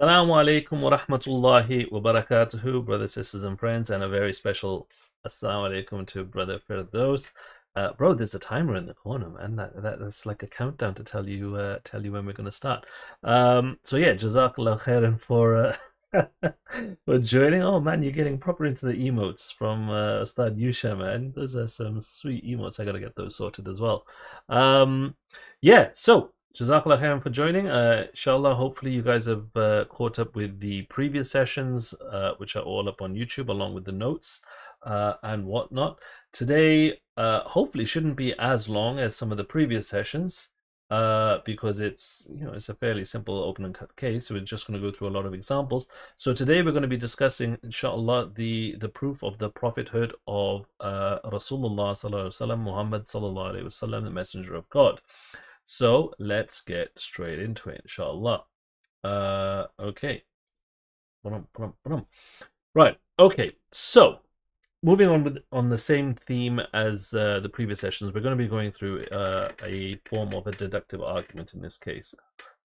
Assalamu alaikum wa rahmatullahi wa barakatuhu, brothers, sisters, and friends, and a very special assalamu alaikum to Brother Firdaus. Bro, there's a timer in the corner, man. That's like a countdown to tell you when we're gonna start. So yeah, jazakallah khairan for for joining. Oh man, you're getting proper into the emotes from Ustad Yusha, man. Those are some sweet emotes. I gotta get those sorted as well. Yeah, so Jazakallah khairan for joining. Inshallah, hopefully you guys have caught up with the previous sessions, which are all up on YouTube along with the notes and whatnot. Today, hopefully, shouldn't be as long as some of the previous sessions because it's a fairly simple open and cut case. So we're just going to go through a lot of examples. So today we're going to be discussing, inshallah, the proof of the prophethood of Rasulullah sallallahu alaihi wasallam, Muhammad sallallahu alaihi wasallam, the messenger of God. So let's get straight into it, inshallah. Okay. Right. Okay. So moving on the same theme as the previous sessions, we're going to be going through a form of a deductive argument in this case.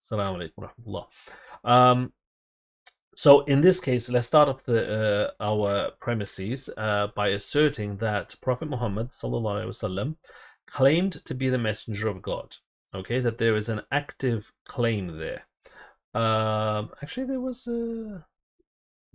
Assalamu alaikum warahmatullah. So in this case, let's start off our premises by asserting that Prophet Muhammad sallallahu alaihi wasallam claimed to be the messenger of God. Okay, that there is an active claim there. Actually, there was no.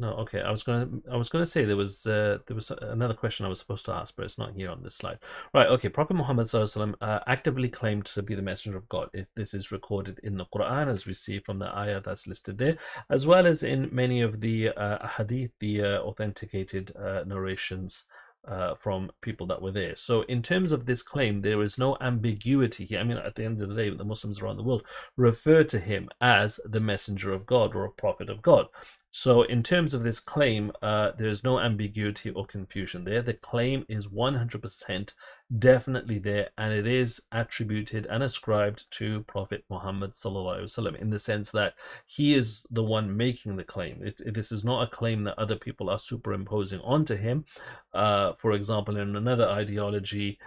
Okay, I was gonna say there was another question I was supposed to ask, but it's not here on this slide. Right. Okay. Prophet Muhammad sallallahu alaihi wasallam actively claimed to be the messenger of God. This is recorded in the Quran, as we see from the ayah that's listed there, as well as in many of the hadith, the authenticated narrations from people that were there. So in terms of this claim, there is no ambiguity here. I mean, at the end of the day, the Muslims around the world refer to him as the messenger of God or a prophet of God. So in terms of this claim, there is no ambiguity or confusion there. The claim is 100% definitely there, and it is attributed and ascribed to Prophet Muhammad sallallahu alaihi wasallam in the sense that he is the one making the claim. This is not a claim that other people are superimposing onto him. For example, in another ideology,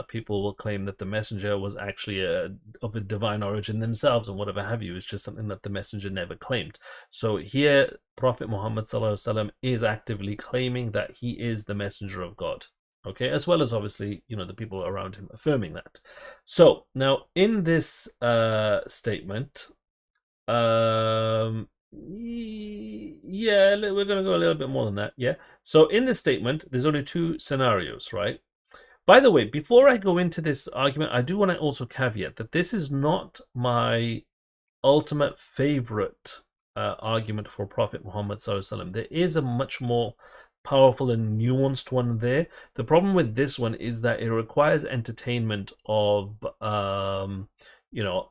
people will claim that the messenger was actually of a divine origin themselves and whatever have you. It's just something that the messenger never claimed. So here, Prophet Muhammad sallallahu alaihi wasallam is actively claiming that he is the messenger of God. Okay, as well as obviously, the people around him affirming that. So now in this statement, yeah, we're going to go a little bit more than that. Yeah. So in this statement, there's only two scenarios, right? By the way, before I go into this argument, I do want to also caveat that this is not my ultimate favorite argument for Prophet Muhammad sallallahu alaihi wasallam. There is a much more powerful and nuanced one there. The problem with this one is that it requires entertainment of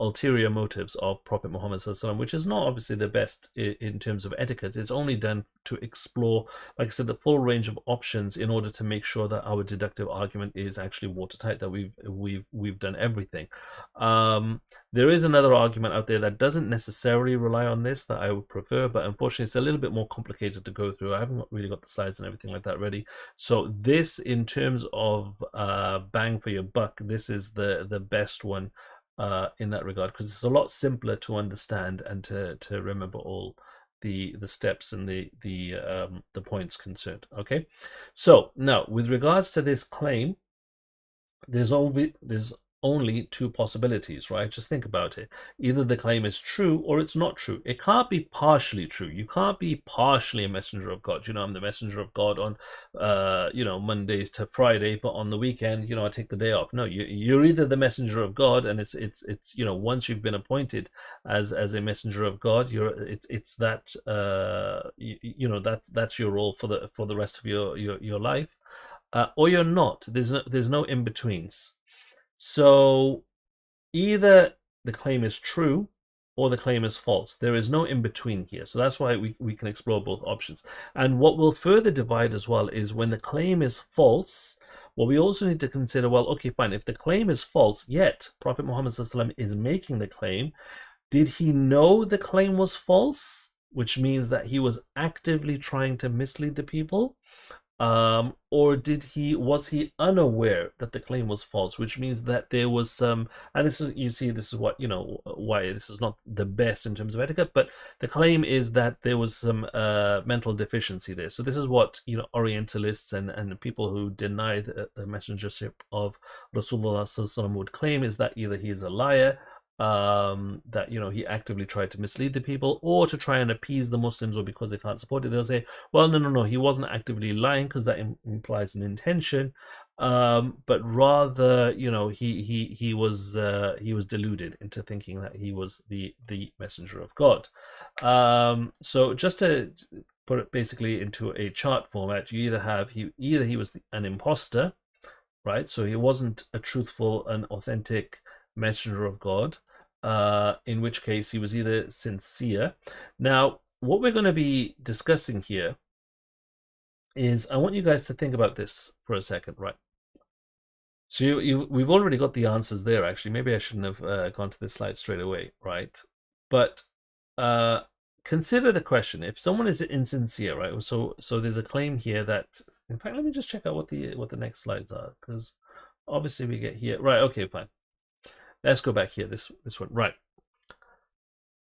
ulterior motives of Prophet Muhammad sallallahu alaihi wasallam, which is not obviously the best in terms of etiquette. It's only done to explore, like I said, the full range of options in order to make sure that our deductive argument is actually watertight, that we've done everything. There is another argument out there that doesn't necessarily rely on this that I would prefer, but unfortunately it's a little bit more complicated to go through. I haven't really got the slides and everything like that ready. So this, in terms of bang for your buck, this is the best one in that regard, because it's a lot simpler to understand and to remember all the steps and the points concerned. Okay, so now with regards to this claim, there's only two possibilities, right? Just think about it. Either the claim is true or it's not true. It can't be partially true. You can't be partially a messenger of God. I'm the messenger of God on Mondays to Friday, but on the weekend, I take the day off. No, you're either the messenger of God, and it's once you've been appointed as a messenger of God, it's that that's your role for the rest of your life, or you're not. There's no in betweens. So either the claim is true or the claim is false. There is no in between here. So that's why we can explore both options. And what will further divide as well is when the claim is false, well, we also need to consider, well, okay, fine, if the claim is false, yet Prophet Muhammad is making the claim, did he know the claim was false? Which means that he was actively trying to mislead the people. or was he unaware that the claim was false, which means that there was some, and this is, you see, this is what, why this is not the best in terms of etiquette, but the claim is that there was some mental deficiency there. So this is what, Orientalists and people who deny the messengership of Rasulullah sallallahu alaihi wasallam would claim, is that either he is a liar, that he actively tried to mislead the people, or to try and appease the Muslims, or because they can't support it, they'll say, well, no, he wasn't actively lying, because that implies an intention, but rather, he was deluded into thinking that he was the messenger of God. So just to put it basically into a chart format, you either have either he was an imposter, right? So he wasn't a truthful and authentic messenger of God, in which case he was either sincere. Now, what we're going to be discussing here is, I want you guys to think about this for a second, right? So we've already got the answers there, actually. Maybe I shouldn't have gone to this slide straight away, right? But consider the question: if someone is insincere, right? So there's a claim here that, in fact, let me just check out what the next slides are, because obviously we get here, right? Okay, fine. Let's go back here. This one, right?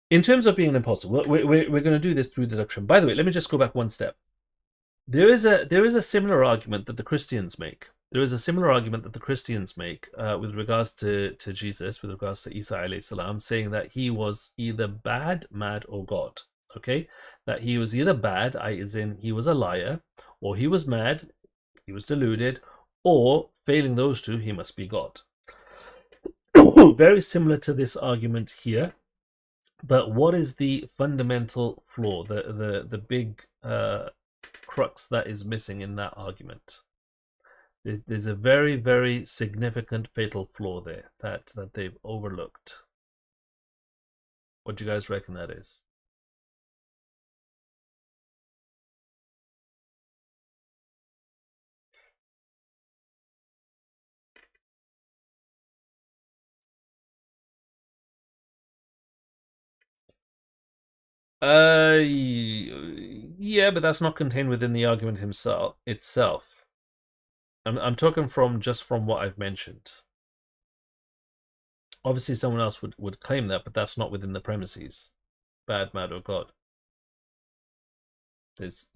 In terms of being an imposter, we're going to do this through deduction. By the way, let me just go back one step. There is a similar argument that the Christians make. There is a similar argument that the Christians make with regards to Jesus, with regards to Isa alayhi salam, saying that he was either bad, mad, or God. Okay, that he was either bad, as in he was a liar, or he was mad, he was deluded, or failing those two, he must be God. Very similar to this argument here, but what is the fundamental flaw, the big crux that is missing in that argument? There's a very, very significant fatal flaw there that they've overlooked. What do you guys reckon that is? Yeah, but that's not contained within the argument itself. I'm talking just from what I've mentioned. Obviously, someone else would claim that, but that's not within the premises. Bad, mad, or God. There's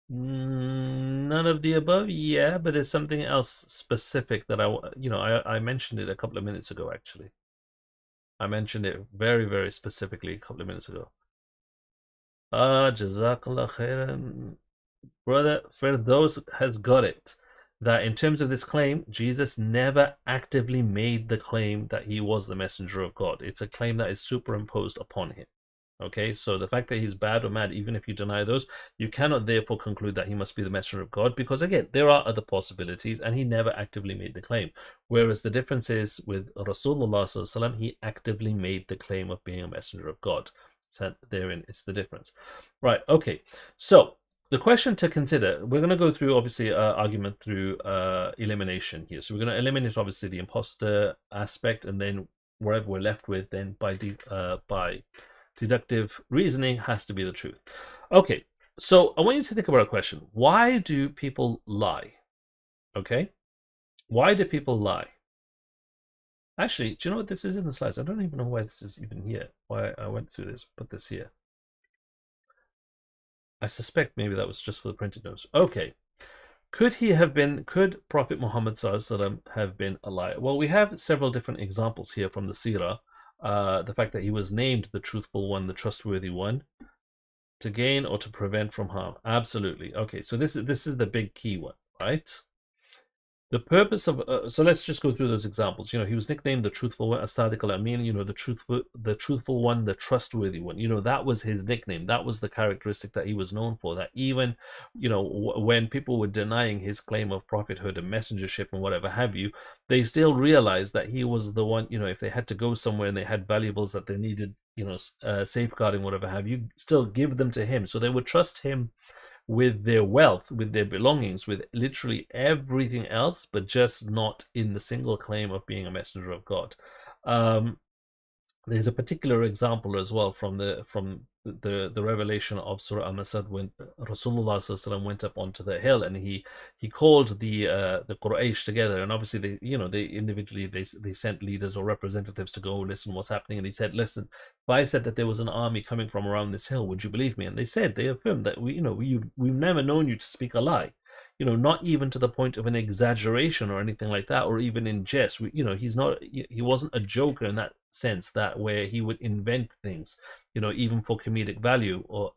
none of the above. Yeah, but there's something else specific that I mentioned it a couple of minutes ago. Actually, I mentioned it very, very specifically a couple of minutes ago. Jazakallah khairan. Brother Firdaus has got it. That in terms of this claim, Jesus never actively made the claim that he was the messenger of God. It's a claim that is superimposed upon him. Okay, so the fact that he's bad or mad, even if you deny those, you cannot therefore conclude that he must be the messenger of God, because again, there are other possibilities, and he never actively made the claim. Whereas the difference is with Rasulullah sallallahu alaihi wasallam, he actively made the claim of being a messenger of God. So therein is the difference. Right, okay, so the question to consider, we're going to go through, obviously, argument through elimination here. So we're going to eliminate, obviously, the imposter aspect, and then wherever we're left with, then by deductive reasoning, has to be the truth. Okay, so I want you to think about a question. Why do people lie? Okay, why do people lie? Actually, do you know what this is in the slides? I don't even know why this is even here. Why I went through this, put this here. I suspect maybe that was just for the printed notes. Okay. Could Prophet Muhammad ﷺ have been a liar? Well, we have several different examples here from the Seerah. The fact that he was named the truthful one, the trustworthy one, to gain or to prevent from harm. Absolutely. Okay, so this is the big key one, right? The purpose of so let's just go through those examples. He was nicknamed the truthful one, As-Sadiq al-Amin, the truthful one, the trustworthy one. That was his nickname. That was the characteristic that he was known for. That even, when people were denying his claim of prophethood and messengership and whatever have you, they still realized that he was the one. If they had to go somewhere and they had valuables that they needed, safeguarding, whatever have you, still give them to him. So they would trust him with their wealth, with their belongings, with literally everything else, but just not in the single claim of being a messenger of God. there's a particular example as well from the revelation of Surah Al-Masad when Rasulullah sallallahu alaihi wasallam went up onto the hill and he called the Quraysh together, and obviously they individually they sent leaders or representatives to go listen what's happening, and he said, listen, if I said that there was an army coming from around this hill, would you believe me? And they affirmed that we've never known you to speak a lie, not even to the point of an exaggeration or anything like that, or even in jest. He wasn't a joker in that sense, that where he would invent things, even for comedic value, or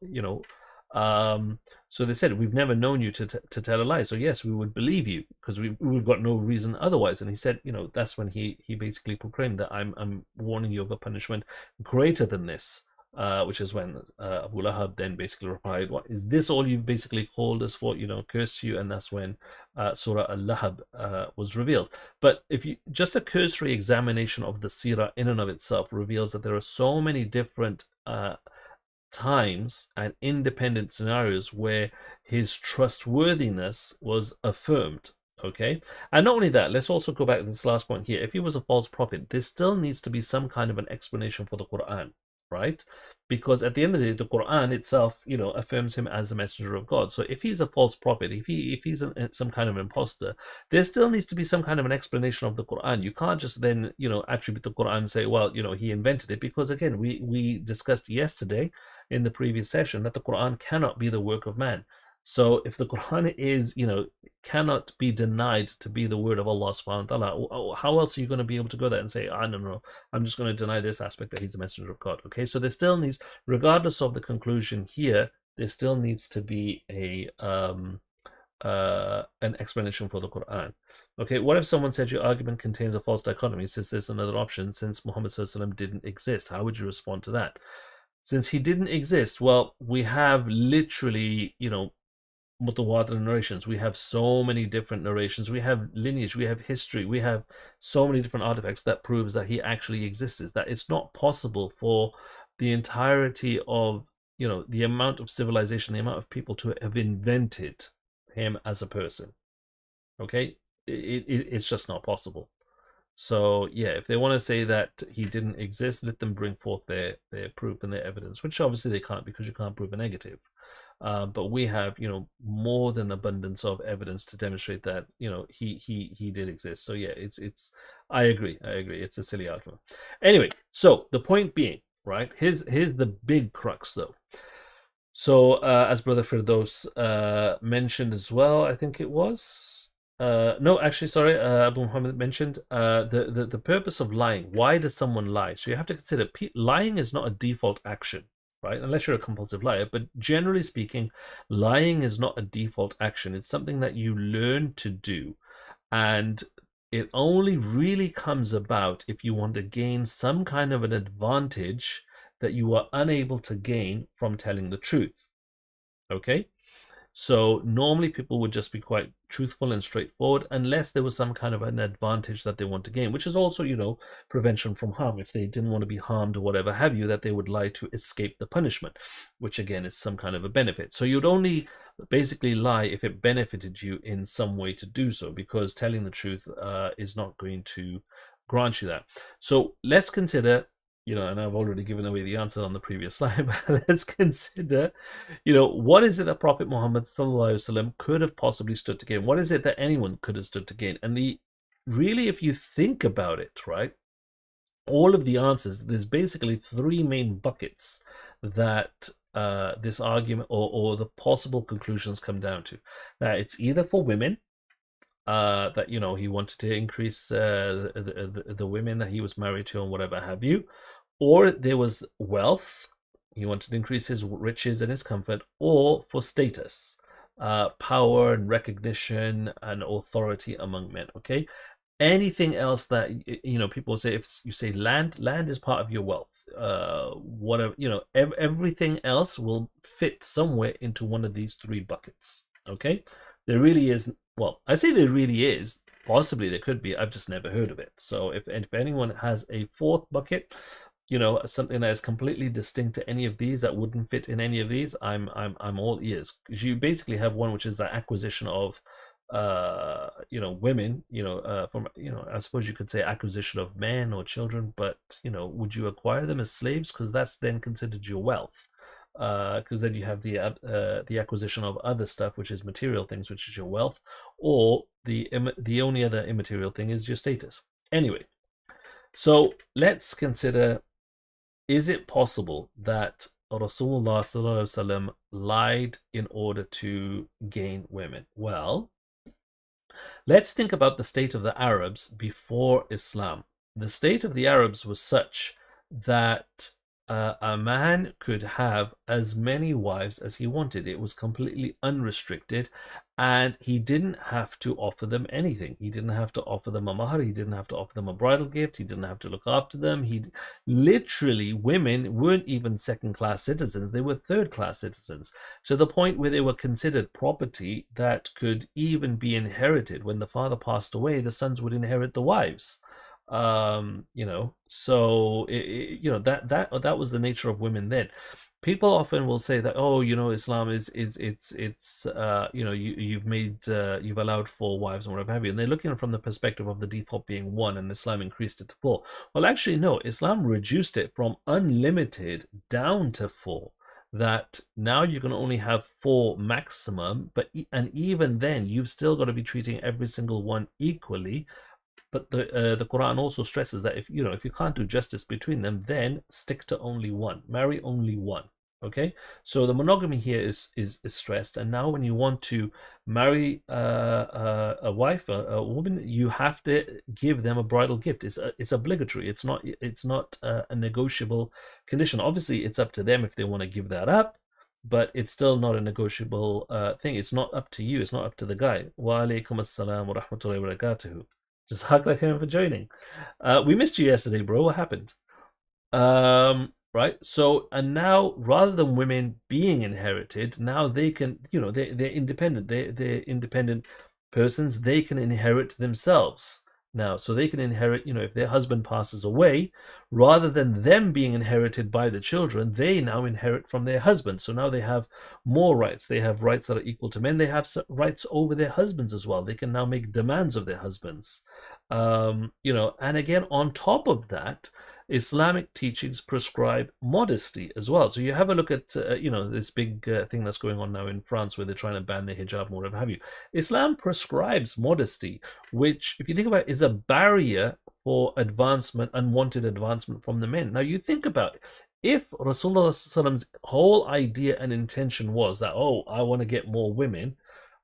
so they said, we've never known you to tell a lie, so yes, we would believe you because we've got no reason otherwise. And he said, that's when he basically proclaimed that I'm warning you of a punishment greater than this. Which is when Abu Lahab then basically replied, what is this all you've basically called us for, curse you? And that's when Surah Al-Lahab was revealed. But if you just a cursory examination of the seerah in and of itself reveals that there are so many different times and independent scenarios where his trustworthiness was affirmed. Okay, and not only that, let's also go back to this last point here. If he was a false prophet, there still needs to be some kind of an explanation for the Quran, right? Because at the end of the day, the Quran itself, affirms him as a messenger of God. So if he's a false prophet, if he's some kind of imposter, there still needs to be some kind of an explanation of the Quran. You can't just then, attribute the Quran and say, well, he invented it, because again, we discussed yesterday in the previous session that the Quran cannot be the work of man. So if the Quran is, cannot be denied to be the word of Allah subhanahu wa ta'ala, how else are you going to be able to go there and say, no, I'm just going to deny this aspect that he's a messenger of God? Okay, so there still needs, regardless of the conclusion here, there still needs to be an explanation for the Quran. Okay, what if someone said your argument contains a false dichotomy, since there's another option, since Muhammad sallallahu alaihi wasallam didn't exist? How would you respond to that? Since he didn't exist, well, we have literally, mutawatir narrations. We have so many different narrations. We have lineage. We have history. We have so many different artifacts that proves that he actually exists. That it's not possible for the entirety of, the amount of civilization, the amount of people to have invented him as a person. Okay, it's just not possible. So yeah, if they want to say that he didn't exist, let them bring forth their proof and their evidence, which obviously they can't, because you can't prove a negative. But we have, more than abundance of evidence to demonstrate that, he did exist. So yeah, it's I agree. It's a silly argument. Anyway, so the point being, right? Here's the big crux though. So as Brother Firdaus mentioned as well, I think it was. No, actually, sorry, Abu Muhammad mentioned the purpose of lying. Why does someone lie? So you have to consider lying is not a default action, right? Unless you're a compulsive liar. But generally speaking, lying is not a default action. It's something that you learn to do. And it only really comes about if you want to gain some kind of an advantage that you are unable to gain from telling the truth. Okay? So normally people would just be quite truthful and straightforward, unless there was some kind of an advantage that they want to gain, which is also, prevention from harm. If they didn't want to be harmed or whatever have you, that they would lie to escape the punishment, which again is some kind of a benefit. So you'd only basically lie if it benefited you in some way to do so, because telling the truth is not going to grant you that. So let's consider, and I've already given away the answer on the previous slide, but let's consider, what is it that Prophet Muhammad sallallahu alaihi wasallam could have possibly stood to gain? What is it that anyone could have stood to gain? And really, if you think about it, right, all of the answers, there's basically three main buckets that this argument or the possible conclusions come down to. Now, it's either for women, that he wanted to increase the women that he was married to and whatever have you, or there was wealth, he wanted to increase his riches and his comfort, or for status, power and recognition and authority among men. Okay, anything else that people say, if you say land is part of your wealth, whatever, everything else will fit somewhere into one of these three buckets. Okay, there really is, well, I say there really is, possibly there could be, I've just never heard of it. So if anyone has a fourth bucket, something that is completely distinct to any of these, that wouldn't fit in any of these, I'm all ears. Because you basically have one which is the acquisition of women, from, I suppose you could say acquisition of men or children, but, would you acquire them as slaves? Because that's then considered your wealth. Because then you have the acquisition of other stuff, which is material things, which is your wealth, or the only other immaterial thing is your status. Anyway, so let's consider: is it possible that Rasulullah sallallahu alaihi wasallam lied in order to gain women? Well, let's think about the state of the Arabs before Islam. The state of the Arabs was such that a man could have as many wives as he wanted. It was completely unrestricted, and he didn't have to offer them anything. He didn't have to offer them a mahar. He didn't have to offer them a bridal gift. He didn't have to look after them. Literally, women weren't even second-class citizens. They were third-class citizens, to the point where they were considered property that could even be inherited. When the father passed away, the sons would inherit the wives. So that was the nature of women then. People often will say that, oh, Islam you've allowed 4 wives and whatever have you, and they're looking from the perspective of the default being 1 and Islam increased it to 4. Well, actually, no, Islam reduced it from unlimited down to 4. That now you can only have 4 maximum, and even then you've still got to be treating every single one equally. But the Quran also stresses that if you can't do justice between them, then stick to only one, marry only one. Okay, so the monogamy here is stressed, and now when you want to marry a wife, a woman, you have to give them a bridal gift. It's obligatory. It's not a negotiable condition. Obviously, it's up to them if they want to give that up, but it's still not a negotiable thing. It's not up to you. It's not up to the guy. Wa alaikum assalam wa rahmatullahi wa barakatuhu. Just hug like him for joining. We missed you yesterday, bro. What happened? Right. So, and now rather than women being inherited, now they can, they're independent. They're independent persons. They can inherit themselves now. So they can inherit, if their husband passes away, rather than them being inherited by the children, they now inherit from their husband. So now they have more rights. They have rights that are equal to men. They have rights over their husbands as well. They can now make demands of their husbands. And again, on top of that, Islamic teachings prescribe modesty as well. So you have a look at, this big thing that's going on now in France where they're trying to ban the hijab and whatever have you. Islam prescribes modesty, which, if you think about it, is a barrier for advancement, unwanted advancement from the men. Now you think about it. If Rasulullah's whole idea and intention was that, oh, I want to get more women,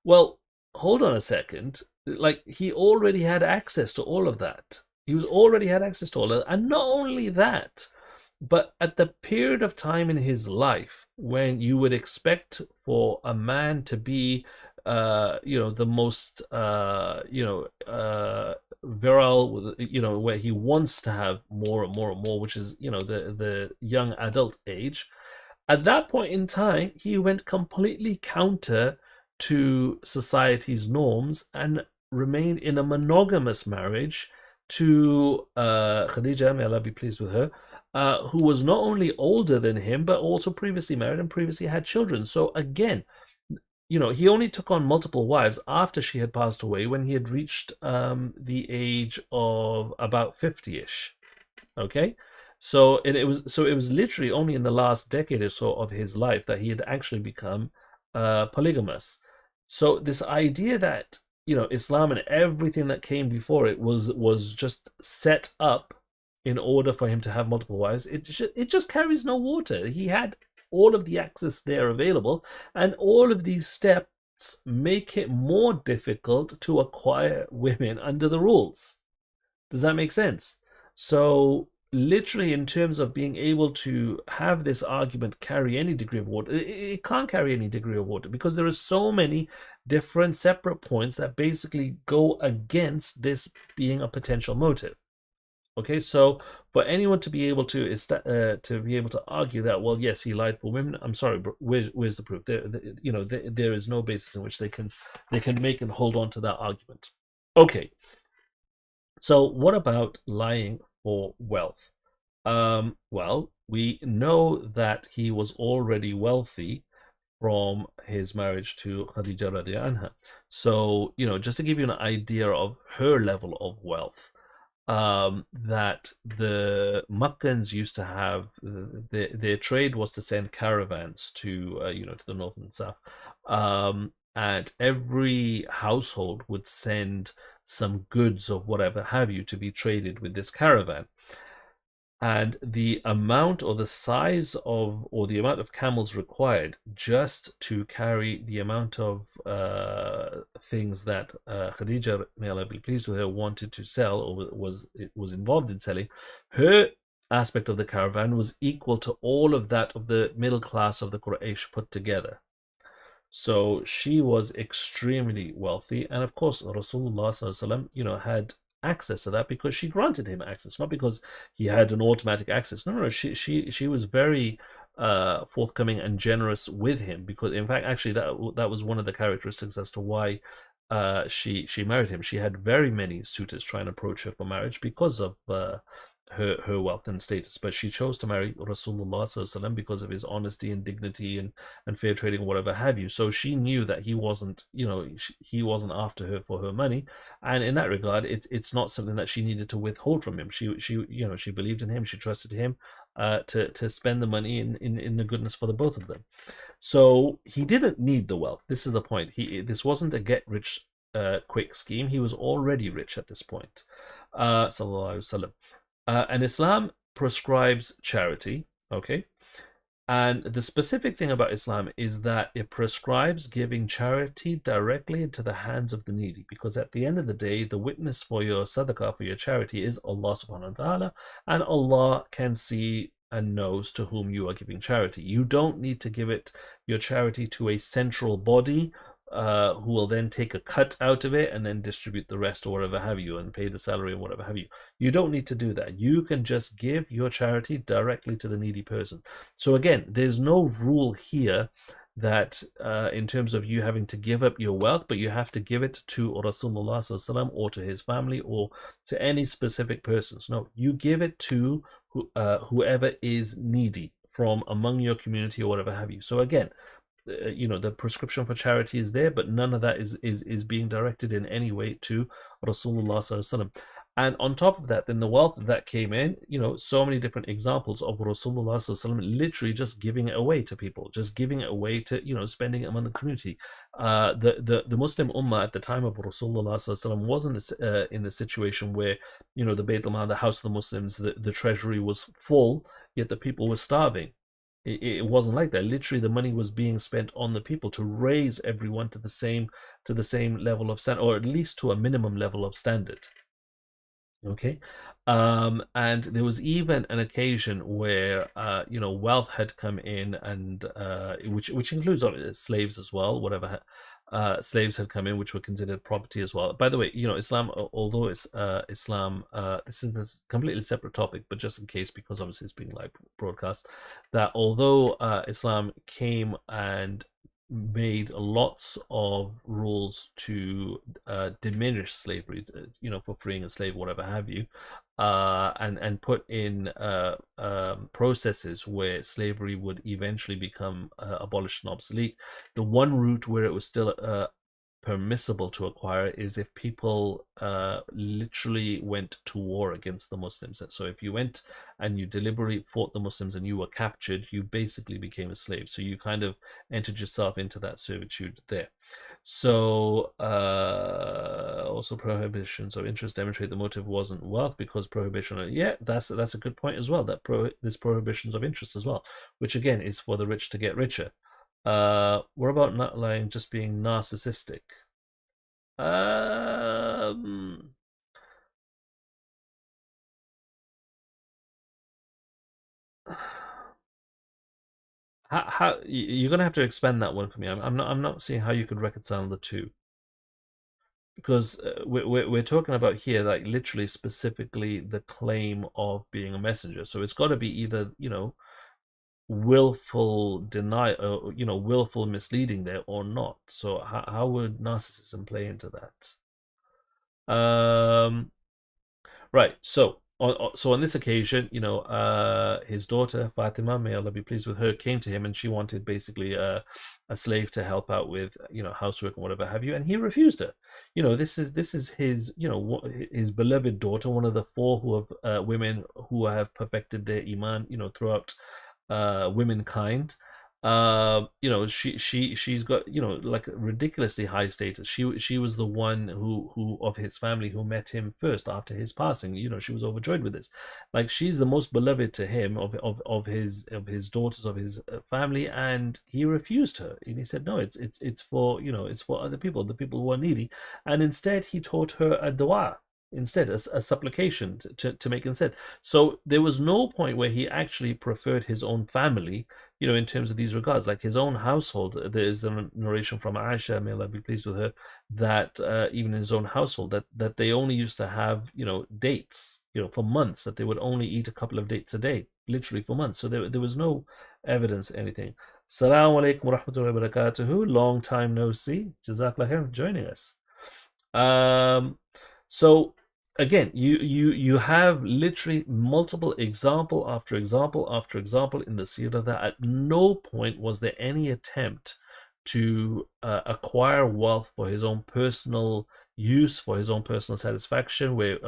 well, hold on a second. Like, he already had access to all of that. He already had access to all of that. And not only that, but at the period of time in his life when you would expect for a man to be, the most, virile, where he wants to have more and more and more, which is, the young adult age. At that point in time, he went completely counter to society's norms and remained in a monogamous marriage to Khadija, may Allah be pleased with her, who was not only older than him, but also previously married and previously had children. So again, he only took on multiple wives after she had passed away, when he had reached the age of about 50-ish. Okay? So it was literally only in the last decade or so of his life that he had actually become polygamous. So this idea that Islam and everything that came before it was just set up in order for him to have multiple wives, it just carries no water. He had all of the access there available, and all of these steps make it more difficult to acquire women under the rules. Does that make sense? So literally, in terms of being able to have this argument carry any degree of water, it can't carry any degree of water, because there are so many different separate points that basically go against this being a potential motive. Okay, so for anyone to be able to argue that, well, yes, he lied for women, I'm sorry, but where's the proof? There is no basis in which they can make and hold on to that argument. Okay, so what about lying for wealth? Well, we know that he was already wealthy from his marriage to Khadija radiallahu anha. So, just to give you an idea of her level of wealth, that the Makkans used to have, their trade was to send caravans to, to the north and south. And every household would send some goods or whatever have you to be traded with this caravan, and the amount or the size of or the amount of camels required just to carry the amount of things that Khadija, may Allah be pleased with her, wanted to sell or was involved in selling, her aspect of the caravan was equal to all of that of the middle class of the Quraysh put together. So she was extremely wealthy, and of course, Rasulullah SAW, had access to that because she granted him access, not because he had an automatic access. No, no, no. She was very forthcoming and generous with him, because, in fact, actually, that was one of the characteristics as to why she married him. She had very many suitors trying to approach her for marriage because of her wealth and status, but she chose to marry Rasulullah because of his honesty and dignity and fair trading, whatever have you. So she knew that he wasn't, he wasn't after her for her money, and in that regard, it's not something that she needed to withhold from him. She believed in him, she trusted him to spend the money in the goodness for the both of them. So he didn't need the wealth. This is the point. This wasn't a get rich quick scheme. He was already rich at this point. Sallallahu Alaihi Wasallam. And Islam prescribes charity, okay? And the specific thing about Islam is that it prescribes giving charity directly into the hands of the needy, because at the end of the day, the witness for your sadaqah, for your charity, is Allah subhanahu wa ta'ala, and Allah can see and knows to whom you are giving charity. You don't need to give your charity to a central body who will then take a cut out of it and then distribute the rest or whatever have you, and pay the salary and whatever have you. You don't need to do that. You can just give your charity directly to the needy person. So again, there's no rule here that in terms of you having to give up your wealth, but you have to give it to Rasulullah or to his family or to any specific persons. No, you give it to whoever is needy from among your community or whatever have you. So again, the prescription for charity is there, but none of that is being directed in any way to Rasulullah SAW. And on top of that, then the wealth that came in, so many different examples of Rasulullah SAW literally just giving it away to people, just giving it away to, spending it among the community. The Muslim Ummah at the time of Rasulullah SAW wasn't in the situation where, the Bayt al-Mal, the house of the Muslims, the treasury was full, yet the people were starving. It wasn't like that. Literally, the money was being spent on the people to raise everyone to the same level of standard, or at least to a minimum level of standard. Okay, and there was even an occasion where wealth had come in, and which includes slaves as well. Whatever slaves had come in, which were considered property as well. By the way, Islam, although it's Islam, this is a completely separate topic, but just in case, because obviously it's being live broadcast, that although Islam came and made lots of rules to diminish slavery, for freeing a slave, whatever have you, and put in processes where slavery would eventually become abolished and obsolete. The one route where it was still permissible to acquire is if people literally went to war against the Muslims. So if you went and you deliberately fought the Muslims and you were captured, you basically became a slave. So you kind of entered yourself into that servitude there. So also prohibitions of interest demonstrate the motive wasn't wealth, because prohibition, that's a good point as well, that there's prohibitions of interest as well, which again is for the rich to get richer. What about not lying, just being narcissistic? How you're gonna have to expand that one for me. I'm not seeing how you could reconcile the two, because we're talking about here, like, literally specifically the claim of being a messenger. So it's got to be either willful willful misleading there or not. So how would narcissism play into that? Right. So so on this occasion, his daughter Fatima, may Allah be pleased with her, came to him and she wanted basically a slave to help out with housework and whatever have you, and he refused her. This is his his beloved daughter, one of the four who have women who have perfected their iman throughout womankind. She's got like ridiculously high status. She was the one who of his family who met him first after his passing. She was overjoyed with this. Like, she's the most beloved to him of his daughters, of his family, and he refused her. And he said, no, it's for it's for other people, the people who are needy. And instead he taught her a dua, instead, a supplication to make instead. So there was no point where he actually preferred his own family, in terms of these regards, like his own household. There is a narration from Aisha, may Allah be pleased with her, that even in his own household, that they only used to have dates for months, that they would only eat a couple of dates a day, literally for months. So there was no evidence, anything. Assalamu alaikum wa rahmatullahi wa barakatuhu. Long time no see. Jazakallah khair for joining us. So again, you have literally multiple example after example after example in the seerah that at no point was there any attempt to acquire wealth for his own personal use, for his own personal satisfaction, where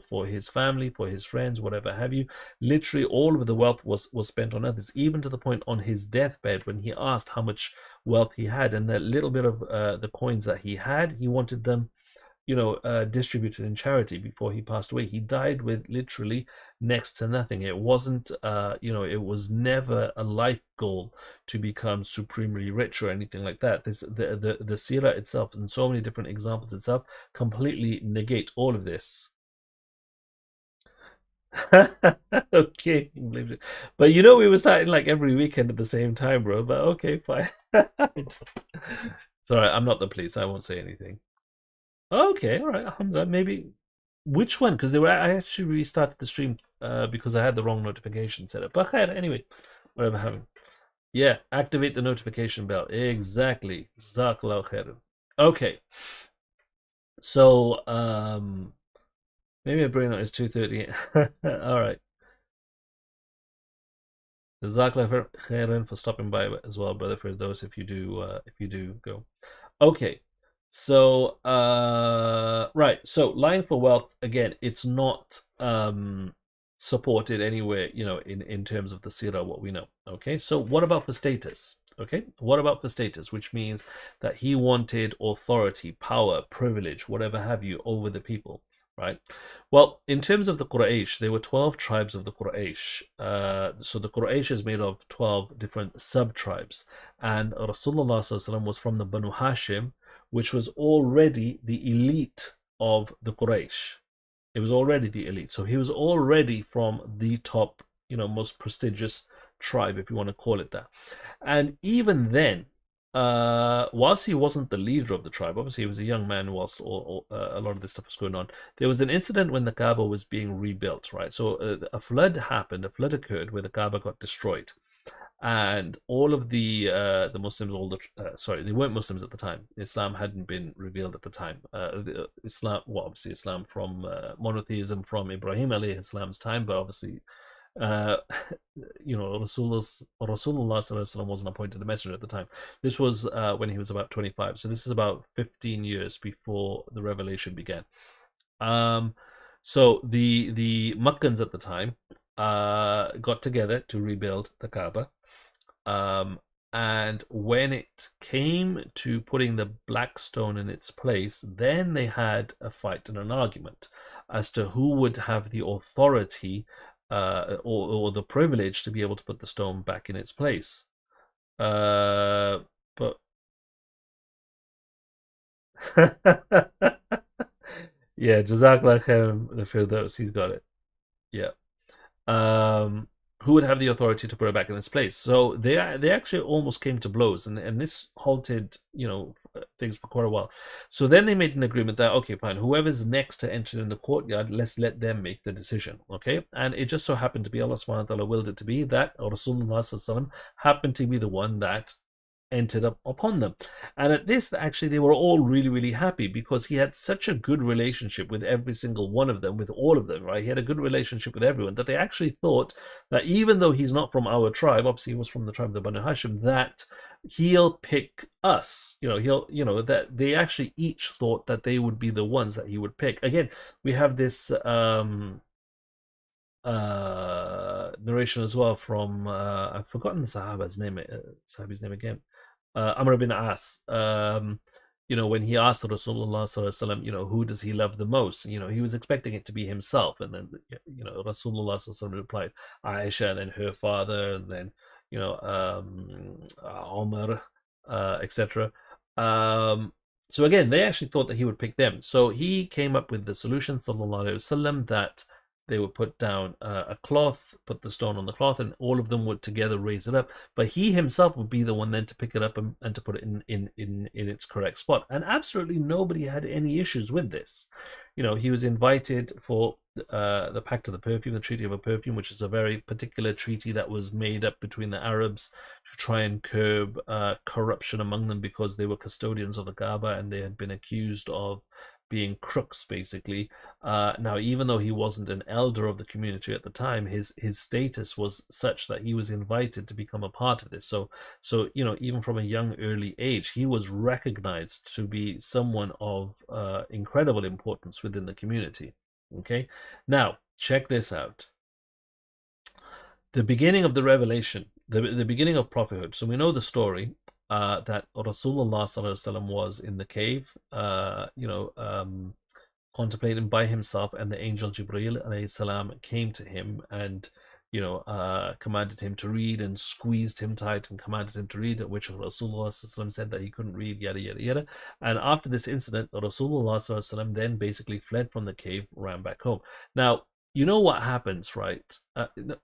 for his family, for his friends, whatever have you. Literally all of the wealth was spent on others, even to the point on his deathbed when he asked how much wealth he had, and that little bit of the coins that he had, he wanted them distributed in charity before he passed away. He died with literally next to nothing. It wasn't, it was never a life goal to become supremely rich or anything like that. The seerah itself and so many different examples itself completely negate all of this. Okay, but we were starting like every weekend at the same time, bro. But okay, fine. Sorry, I'm not the police. I won't say anything. Okay, all right, Alhamdulillah. Maybe which one? Because I actually restarted the stream because I had the wrong notification set up. But anyway, whatever happened. Yeah, activate the notification bell. Exactly. Jazakallahu khairan. Okay. So maybe a brain out is 2:30. All right. Jazakallahu khairan for stopping by as well, brother. For those, if you do go. Okay. So right, so lying for wealth, again, it's not supported anywhere, in terms of the seerah, what we know. Okay, so what about for status? Okay, what about for status, which means that he wanted authority, power, privilege, whatever have you, over the people, right? Well, in terms of the Quraysh, there were 12 tribes of the Quraysh. So the Quraysh is made of 12 different sub-tribes, and Rasulullah ﷺ was from the Banu Hashim, which was already the elite of the Quraysh. It was already the elite. So he was already from the top, most prestigious tribe, if you want to call it that. And even then, whilst he wasn't the leader of the tribe, obviously he was a young man whilst a lot of this stuff was going on, there was an incident when the Kaaba was being rebuilt, right? So a flood occurred where the Kaaba got destroyed. And all of the Muslims, they weren't Muslims at the time. Islam hadn't been revealed at the time. Obviously Islam from monotheism from Ibrahim alayhi salam's time, but obviously, Rasulullah wasn't appointed a messenger at the time. This was when he was about 25. So this is about 15 years before the revelation began. So the Makkans at the time got together to rebuild the Kaaba. And when it came to putting the black stone in its place, then they had a fight and an argument as to who would have the authority or the privilege to be able to put the stone back in its place. But yeah, Jazakallah khair, the Firdaus, he's got it. Yeah. Who would have the authority to put it back in its place? So they actually almost came to blows, and this halted things for quite a while. So then they made an agreement that, okay, fine, whoever's next to enter in the courtyard, let's let them make the decision. Okay, and it just so happened to be, Allah subhanahu wa ta'ala willed it to be that Rasulullah happened to be the one that entered up upon them. And at this, actually, they were all really, really happy because he had such a good relationship with every single one of them, with all of them, right? He had a good relationship with everyone that they actually thought that even though he's not from our tribe, obviously he was from the tribe of the Banu Hashim, that he'll pick us. That they actually each thought that they would be the ones that he would pick. Again, we have this narration as well from I've forgotten the Sahabi's name again. Amr bin As. When he asked Rasulullah sallallahu alaihi wasallam, who does he love the most? He was expecting it to be himself, and then Rasulullah sallallahu alaihi wasallam replied Aisha, and then her father, and then Omar, etc. So again, they actually thought that he would pick them. So he came up with the solution, sallallahu alaihi wasallam, that they would put down a cloth, put the stone on the cloth, and all of them would together raise it up. But he himself would be the one then to pick it up and to put it in its correct spot. And absolutely nobody had any issues with this. He was invited for the Pact of the Perfume, the Treaty of a Perfume, which is a very particular treaty that was made up between the Arabs to try and curb corruption among them because they were custodians of the Kaaba and they had been accused of being crooks, basically. Now, even though he wasn't an elder of the community at the time, his status was such that he was invited to become a part of this. So even from a young, early age, he was recognized to be someone of incredible importance within the community. Okay, now check this out. The beginning of the revelation, the beginning of prophethood. So we know the story. That Rasulullah sallallahu alaihi wasallam was in the cave, contemplating by himself, and the angel Jibreel alayhi salam came to him and commanded him to read and squeezed him tight and commanded him to read, at which Rasulullah sallallahu alaihi wasallam said that he couldn't read, yada yada yada. And after this incident, Rasulullah sallallahu alaihi wasallam then basically fled from the cave, ran back home. Now you know what happens, right?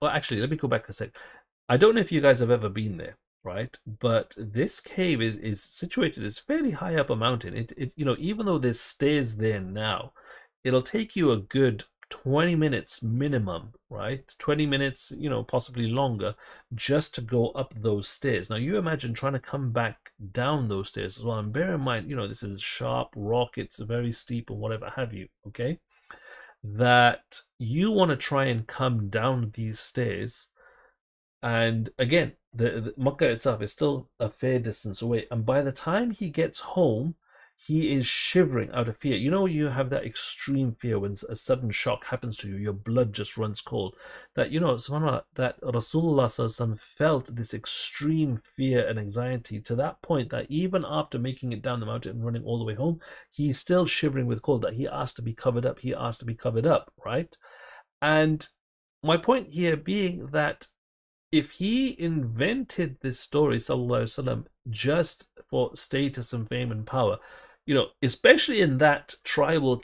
Actually, let me go back a sec. I don't know if you guys have ever been there. Right, but this cave is situated as fairly high up a mountain. It even though there's stairs there now, it'll take you a good 20 minutes minimum, right? 20 minutes, possibly longer, just to go up those stairs. Now you imagine trying to come back down those stairs as well. And bear in mind, this is sharp rock, it's very steep and whatever have you, okay? That you want to try and come down these stairs. And again, the Makkah itself is still a fair distance away. And by the time he gets home, he is shivering out of fear. You have that extreme fear when a sudden shock happens to you, your blood just runs cold. That, subhanAllah, that Rasulullah sallallahu alaihi wasallam felt this extreme fear and anxiety to that point that even after making it down the mountain and running all the way home, he's still shivering with cold, that he asked to be covered up, right? And my point here being that if he invented this story, sallallahu alaihi wasallam, just for status and fame and power, especially in that tribal,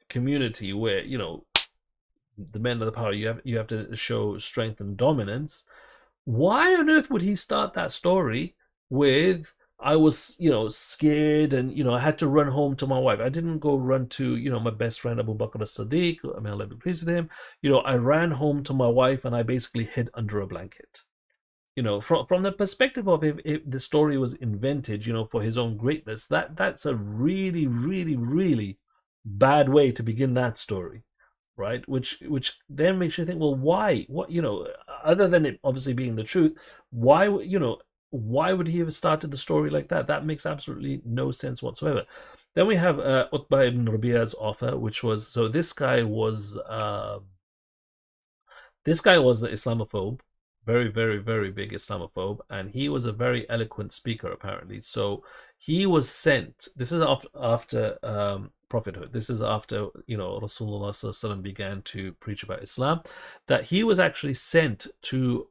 community where, the men of the power, you have to show strength and dominance. Why on earth would he start that story with, I was, scared and, I had to run home to my wife. I didn't go run to, my best friend Abu Bakr as-Siddiq, may Allah be pleased with him. I ran home to my wife and I basically hid under a blanket. From the perspective of if the story was invented, for his own greatness, that's a really, really, really bad way to begin that story, right? Which then makes you think, well, why? What, other than it obviously being the truth, why would he have started the story like that? That makes absolutely no sense whatsoever. Then we have Utbah ibn Rabi'ah's offer, which was, so this guy was an Islamophobe, very, very, very big Islamophobe, and he was a very eloquent speaker apparently. So he was sent. This is after prophethood. This is after Rasulullah sallallahu alaihi wasallam began to preach about Islam. That he was actually sent to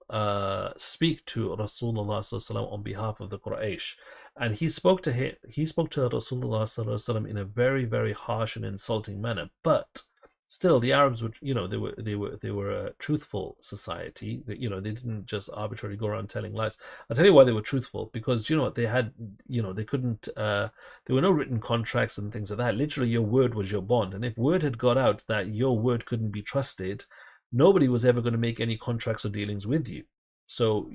speak to Rasulullah sallallahu alaihi wasallam on behalf of the Quraysh, and he spoke to Rasulullah sallallahu alaihi wasallam in a very, very harsh and insulting manner. But still, the Arabs would, they were a truthful society. That they didn't just arbitrarily go around telling lies. I'll tell you why they were truthful, because they had, they couldn't, there were no written contracts and things like that. Literally, your word was your bond, and if word had got out that your word couldn't be trusted, nobody was ever going to make any contracts or dealings with you. So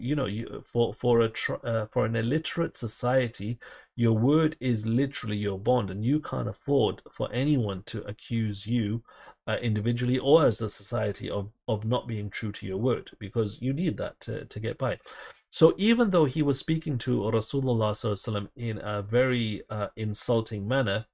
for an illiterate society, your word is literally your bond, and you can't afford for anyone to accuse you individually or as a society of not being true to your word, because you need that to get by. So even though he was speaking to Rasulullah SAW in a very insulting manner,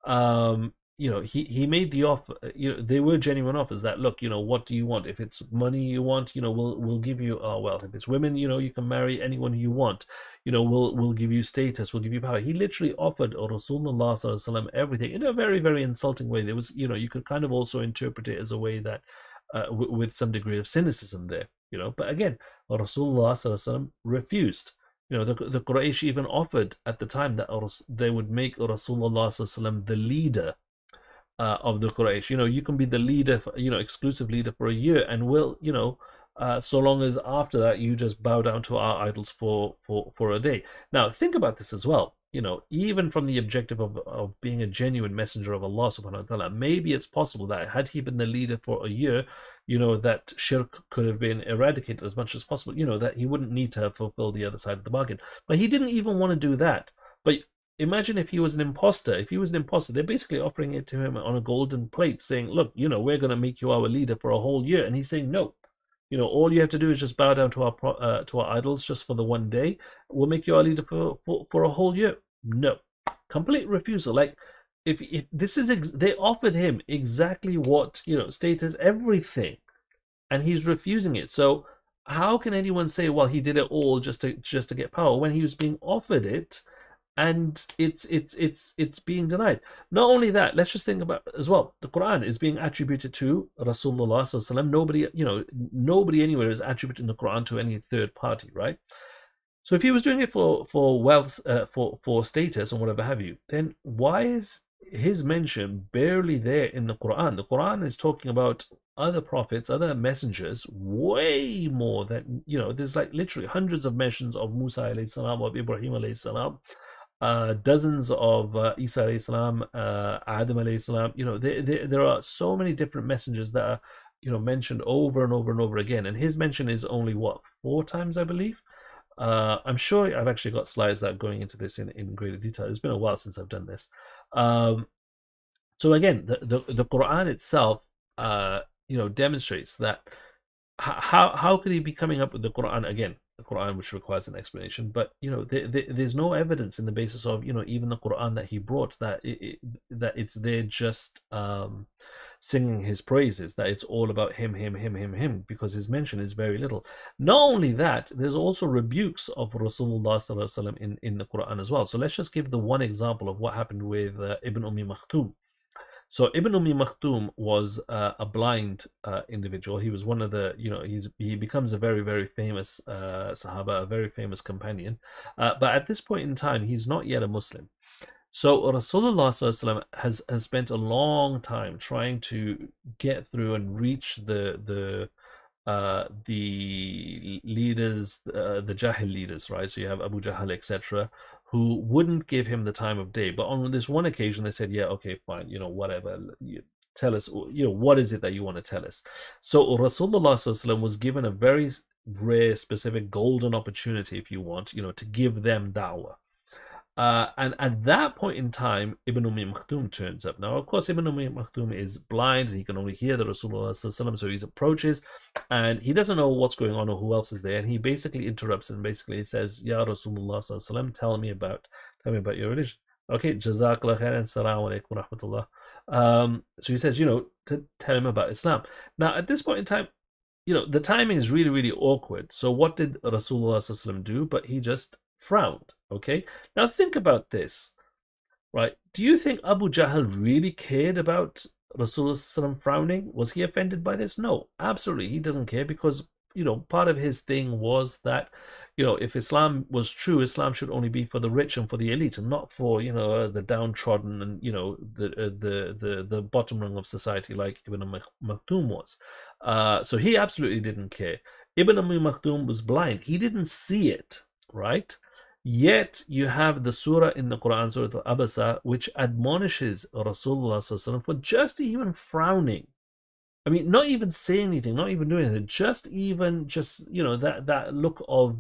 he made the offer. They were genuine offers that, look, what do you want? If it's money you want, we'll give you wealth. If it's women, you can marry anyone you want. We'll give you status, we'll give you power. He literally offered Rasulullah SAW everything in a very, very insulting way. There was, you could kind of also interpret it as a way that with some degree of cynicism there, but again, Rasulullah SAW refused. The Quraysh even offered at the time that they would make Rasulullah SAW the leader of the Quraysh. You can be the leader, exclusive leader for a year, and we'll, so long as after that you just bow down to our idols for a day. Now, think about this as well. Even from the objective of being a genuine messenger of Allah subhanahu wa ta'ala, maybe it's possible that had he been the leader for a year, that shirk could have been eradicated as much as possible, that he wouldn't need to have fulfilled the other side of the bargain. But he didn't even want to do that. But imagine if he was an imposter. If he was an imposter, they're basically offering it to him on a golden plate, saying, look, we're going to make you our leader for a whole year. And he's saying, no. All you have to do is just bow down to our idols just for the one day. We'll make you our leader for a whole year. No. Complete refusal. Like, if this is, they offered him exactly what, status, everything, and he's refusing it. So how can anyone say, well, he did it all just to get power, when he was being offered it and it's being denied? Not only that, let's just think about as well, the Quran is being attributed to Rasulullah SAW. Nobody anywhere is attributing the Quran to any third party, right? So if he was doing it for wealth, for status and whatever have you, then why is his mention barely there in the Quran? The Quran is talking about other prophets, other messengers, way more than, there's like literally hundreds of mentions of Musa alayhi salam, of Ibrahim alayhi salam, dozens of Isa alayhi salam, Adam alayhi salam. There are so many different messengers that are, mentioned over and over and over again. And his mention is only, 4 times, I believe? I'm sure I've actually got slides that are going into this in greater detail. It's been a while since I've done this. So again, the Quran itself, demonstrates that. How could he be coming up with the Quran again? The Quran, which requires an explanation, but there's no evidence in the basis of even the Quran that he brought that it's there just singing his praises, that it's all about him, because his mention is very little. Not only that, there's also rebukes of Rasulullah sallallahu in the Quran as well. So let's just give the one example of what happened with Ibn Maktoum. So Ibn Maktoum was a blind individual. He was one of the, he becomes a very, very famous Sahaba, a very famous companion. But at this point in time, he's not yet a Muslim. So Rasulullah has spent a long time trying to get through and reach the leaders, the Jahil leaders, right? So you have Abu Jahl, etc., who wouldn't give him the time of day. But on this one occasion, they said, yeah, okay, fine, whatever. Tell us, what is it that you want to tell us? So Rasulullah was given a very rare, specific, golden opportunity, if you want, to give them da'wah. And at that point in time, Ibn Maktoum turns up. Now, of course, Ibn Maktoum is blind and he can only hear the Rasulullah, so he approaches and he doesn't know what's going on or who else is there. And he basically interrupts and basically says, Ya Rasulullah, tell me about your religion. Okay, Jazakallah khair and Assalamu alaikum rahmatullah. So he says, to tell him about Islam. Now, at this point in time, the timing is really, really awkward. So what did Rasulullah do? But he just frowned. Okay, now think about this, right? Do you think Abu Jahl really cared about Rasulullah frowning? Was he offended by this? No, absolutely, he doesn't care, because part of his thing was that if Islam was true, Islam should only be for the rich and for the elite, and not for the downtrodden and the bottom rung of society like Ibn Maktoum was. So he absolutely didn't care. Ibn Maktoum was blind; he didn't see it, right? Yet you have the surah in the Quran, Surah Al-Abasa, which admonishes Rasulullah for just even frowning. I mean, not even say anything, not even do anything, just that look of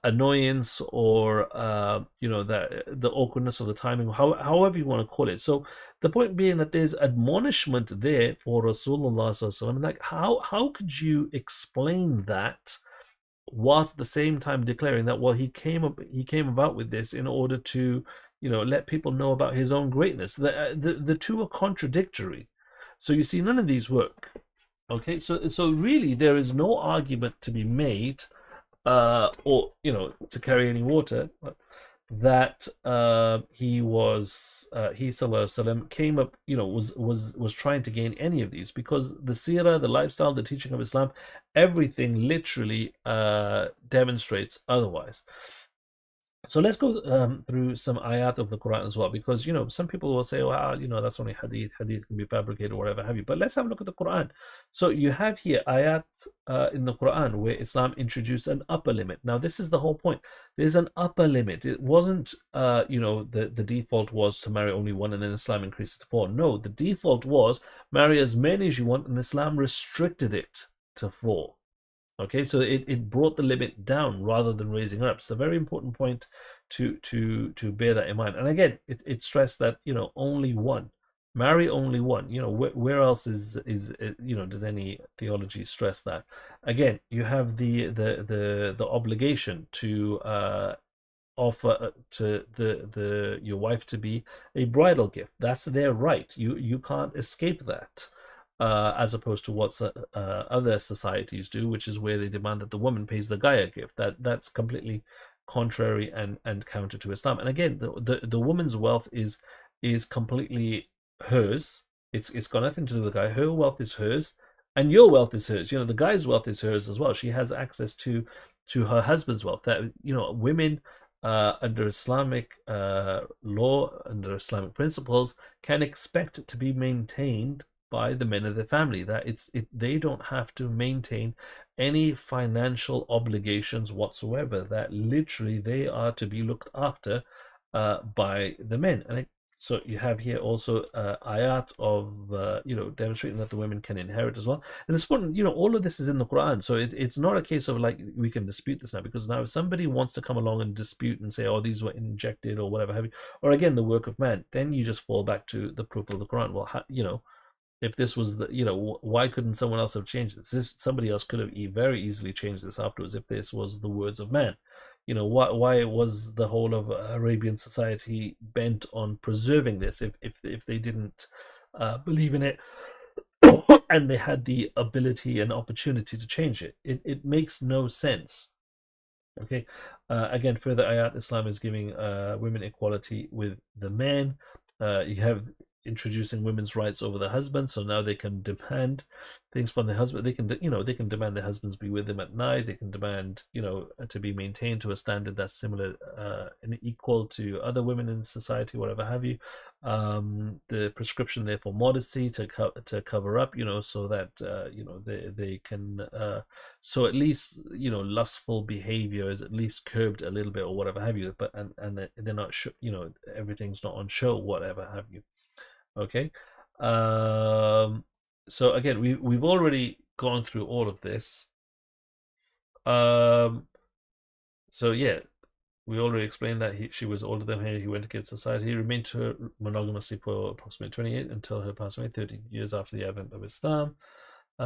annoyance, or that the awkwardness of the timing, however you want to call it. So the point being that there's admonishment there for Rasulullah sallallahu alaihi wasallam. Like, how could you explain that whilst at the same time declaring that, well, he came about with this in order to let people know about his own greatness. The two are contradictory. So you see, none of these work. Okay, so really there is no argument to be made, or to carry any water, that he sallallahu alaihi wasallam came up, was trying to gain any of these, because the seerah, the lifestyle, the teaching of Islam, everything literally demonstrates otherwise. So let's go through some ayat of the Quran as well, because some people will say, well, that's only hadith can be fabricated or whatever have you. But let's have a look at the Quran. So you have here ayat in the Quran where Islam introduced an upper limit. Now this is the whole point. There's an upper limit. It wasn't the default was to marry only one and then Islam increased it to four. No, the default was marry as many as you want, and Islam restricted it to four. Okay, so it brought the limit down rather than raising it up. It's a very important point to bear that in mind. And again, it stressed that only one, marry only one. Where else is does any theology stress that? Again, you have the obligation to offer to your wife to be a bridal gift. That's their right. You can't escape that. As opposed to what other societies do, which is where they demand that the woman pays the guy a gift. That's completely contrary and counter to Islam. And again, the woman's wealth is completely hers. It's got nothing to do with the guy. Her wealth is hers, and your wealth is hers. The guy's wealth is hers as well. She has access to her husband's wealth. That women under Islamic law, under Islamic principles, can expect to be maintained by the men of the family. That they don't have to maintain any financial obligations whatsoever. That literally they are to be looked after by the men. And so you have here also ayat of demonstrating that the women can inherit as well. And it's important, all of this is in the Quran. So it's not a case of like we can dispute this now, because now if somebody wants to come along and dispute and say, oh, these were injected or whatever have you, or again the work of man, then you just fall back to the proof of the Quran. Well, if this was why couldn't someone else have changed this? Somebody else could have very easily changed this afterwards if this was the words of man. Why was the whole of Arabian society bent on preserving this if they didn't believe in it and they had the ability and opportunity to change it? It makes no sense. Okay, again, further ayat, Islam is giving women equality with the men. You have introducing women's rights over the husband, so now they can demand things from the husband. They can demand their husbands be with them at night. They can demand to be maintained to a standard that's similar and equal to other women in society, whatever have you. The prescription there for modesty to cover up, so that they can so at least lustful behavior is at least curbed a little bit or whatever have you. But and they're not everything's not on show, whatever have you. Okay, so again, we've already gone through all of this. So yeah, we already explained that she was older than him. He went against society. He remained to her monogamously for approximately 28 until her passed away 30 years after the advent of Islam. He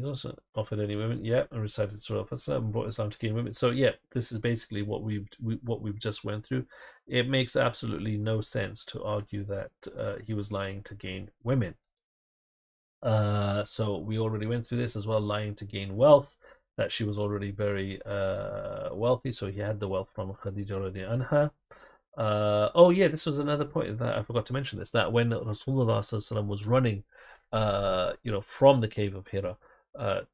also offered any women, and recited Surah Al-Fasl and brought Islam to gain women. So yeah, this is basically what we've just went through. It makes absolutely no sense to argue that he was lying to gain women. So we already went through this as well, lying to gain wealth. That she was already very wealthy, so he had the wealth from Khadija radiallahu anha. Oh yeah, this was another point that I forgot to mention this, that when Rasulullah was running from the cave of Hira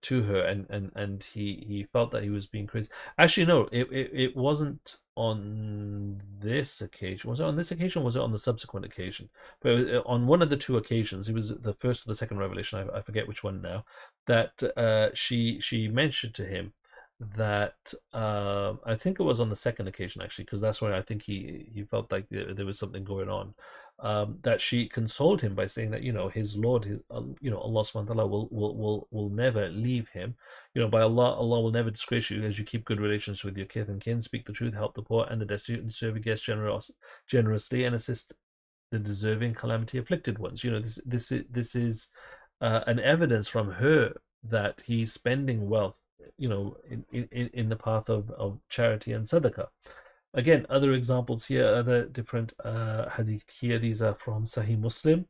to her, and he felt that he was being crazy. Actually, no, it wasn't on this occasion. Was it on this occasion, or was it on the subsequent occasion? But it was on one of the two occasions. It was the first or the second revelation, I forget which one now, that she mentioned to him that I think it was on the second occasion actually, because that's when I think he felt like there was something going on. That she consoled him by saying that his Lord, Allah Subhanahu wa Taala will never leave him. By Allah will never disgrace you as you keep good relations with your kith and kin, speak the truth, help the poor and the destitute, and serve your guests generously, and assist the deserving calamity afflicted ones. This is an evidence from her that he's spending wealth, in the path of charity and sadaqah. Again, other examples here, other different hadith here. These are from Sahih Muslim,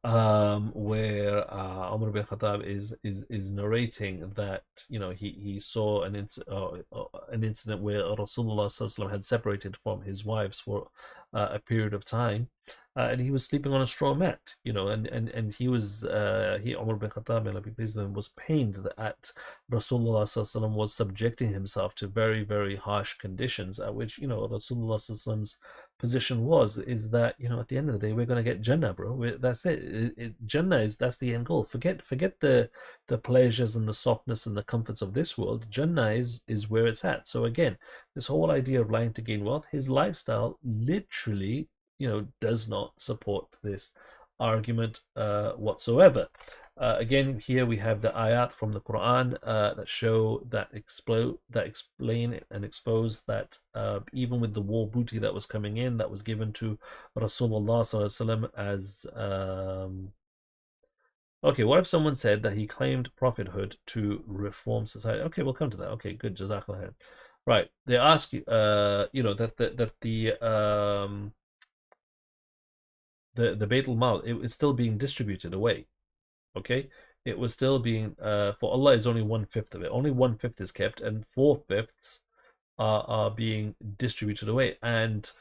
where Umar bin Khattab is narrating that he saw an incident where Rasulullah Sallallahu Alaihi Wasallam had separated from his wives for a period of time, and he was sleeping on a straw mat, and Umar bin Khattab, may Allah be pleased with him, was pained that Rasulullah Sallallahu Alaihi Wasallam was subjecting himself to very, very harsh conditions, at which Rasulullah Sallallahu Alaihi Wasallam's position is that at the end of the day we're going to get Jannah, bro. That's it. Jannah that's the end goal. Forget the pleasures and the softness and the comforts of this world. Jannah is where it's at. So again, this whole idea of lying to gain wealth, his lifestyle literally does not support this argument whatsoever. Again, here we have the ayat from the Quran that explain and expose that even with the war booty that was coming in, that was given to Rasulullah Sallallahu Alaihi Wasallam as okay, what if someone said that he claimed prophethood to reform society? Okay, we'll come to that. Okay, good, Jazakallah. Right, they ask you, that the Beit al-Mal, it is still being distributed away. Okay, it was still being for Allah is only 1/5 of it. Only 1/5 is kept, and 4/5 are being distributed away. And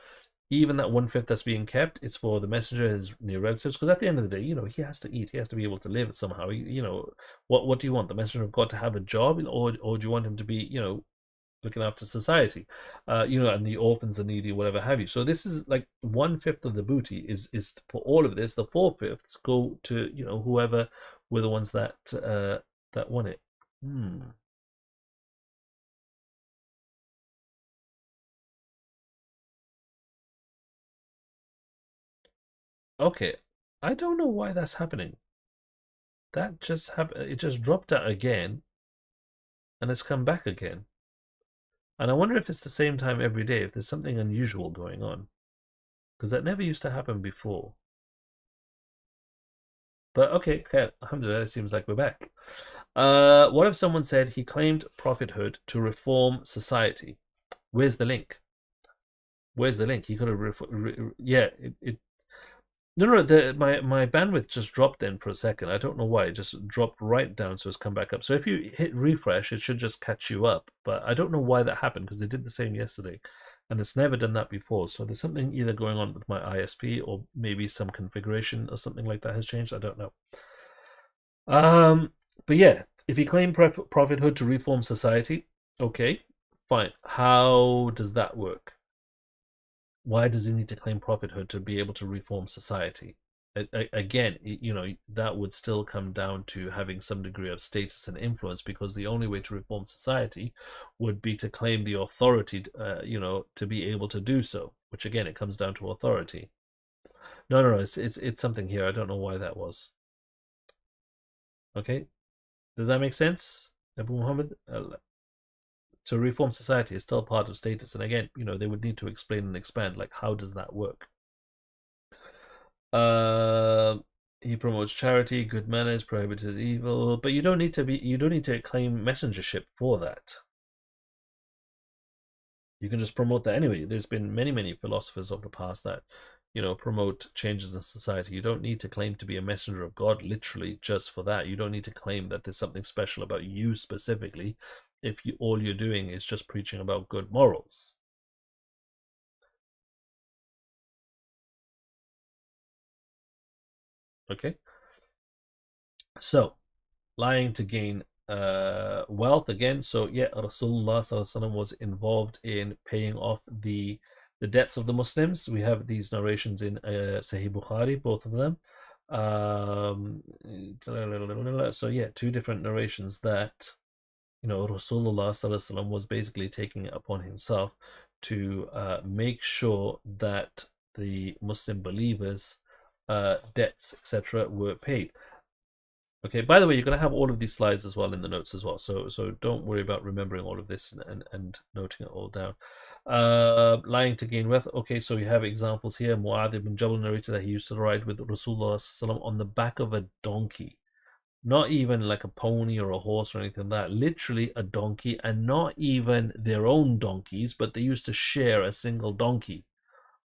even that 1/5 that's being kept is for the messenger, his near relatives, because at the end of the day, he has to eat, he has to be able to live somehow. What do you want the messenger of God to have a job, or do you want him to be looking after society, and the orphans, the needy, whatever have you. So this is like 1/5 of the booty is for all of this. The 4/5 go to whoever were the ones that won it. Okay, I don't know why that's happening. That just happened. It just dropped out again, and it's come back again. And I wonder if it's the same time every day, if there's something unusual going on. Because that never used to happen before. But okay, alhamdulillah, it seems like we're back. What if someone said he claimed prophethood to reform society? Where's the link? Where's the link? He could have, yeah, no, my bandwidth just dropped then for a second. I don't know why. It just dropped right down, so it's come back up. So if you hit refresh, it should just catch you up. But I don't know why that happened, because they did the same yesterday, and it's never done that before. So there's something either going on with my ISP, or maybe some configuration or something like that has changed. I don't know. But yeah, if you claim prophethood to reform society, okay, fine. How does that work? Why does he need to claim prophethood to be able to reform society? Again, that would still come down to having some degree of status and influence, because the only way to reform society would be to claim the authority, to be able to do so, which again, it comes down to authority. No, it's something here. I don't know why that was. Okay, does that make sense, Abu Muhammad? To reform society is still part of status, and again, they would need to explain and expand, like, how does that work? He promotes charity, good manners, prohibited evil, but you don't need to claim messengership for that. You can just promote that anyway. There's been many philosophers of the past that promote changes in society. You don't need to claim to be a messenger of God literally just for that. You don't need to claim that there's something special about you specifically if all you're doing is just preaching about good morals. Okay, so lying to gain wealth again. So yeah, Rasulullah Sallallahu Alaihi Wasallam was involved in paying off the debts of the Muslims. We have these narrations in Sahih Bukhari, both of them. So yeah, two different narrations that Rasulullah Sallallahu Alaihi Wasallam was basically taking it upon himself to make sure that the Muslim believers' debts, etc., were paid. Okay, by the way, you're going to have all of these slides as well in the notes as well. So don't worry about remembering all of this and noting it all down. Lying to gain wealth. Okay, so you have examples here. Mu'adh ibn Jabal narrated that he used to ride with Rasulullah Sallallahu on the back of a donkey. Not even like a pony or a horse or anything like that. Literally a donkey, and not even their own donkeys, but they used to share a single donkey.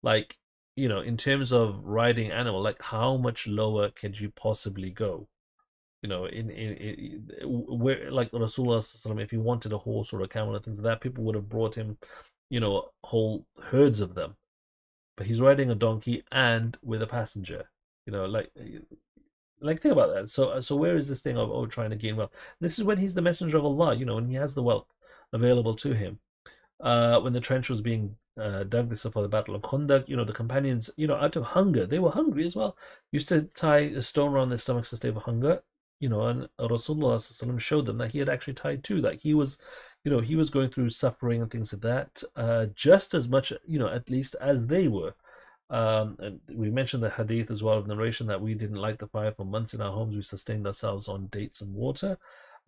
Like, in terms of riding animal, like how much lower could you possibly go? In where like Rasulullah, if he wanted a horse or a camel and things like that, people would have brought him, whole herds of them. But he's riding a donkey and with a passenger. Like think about that. So where is this thing of trying to gain wealth? This is when he's the messenger of Allah, and he has the wealth available to him. When the trench was being dug, this for the Battle of Khandaq, the companions, out of hunger, they were hungry as well, used to tie a stone around their stomachs to stay for hunger. And Rasulullah showed them that he had actually tied too, that he was going through suffering and things like that, just as much, at least as they were. And we mentioned the hadith as well of narration that we didn't light the fire for months in our homes. We sustained ourselves on dates and water.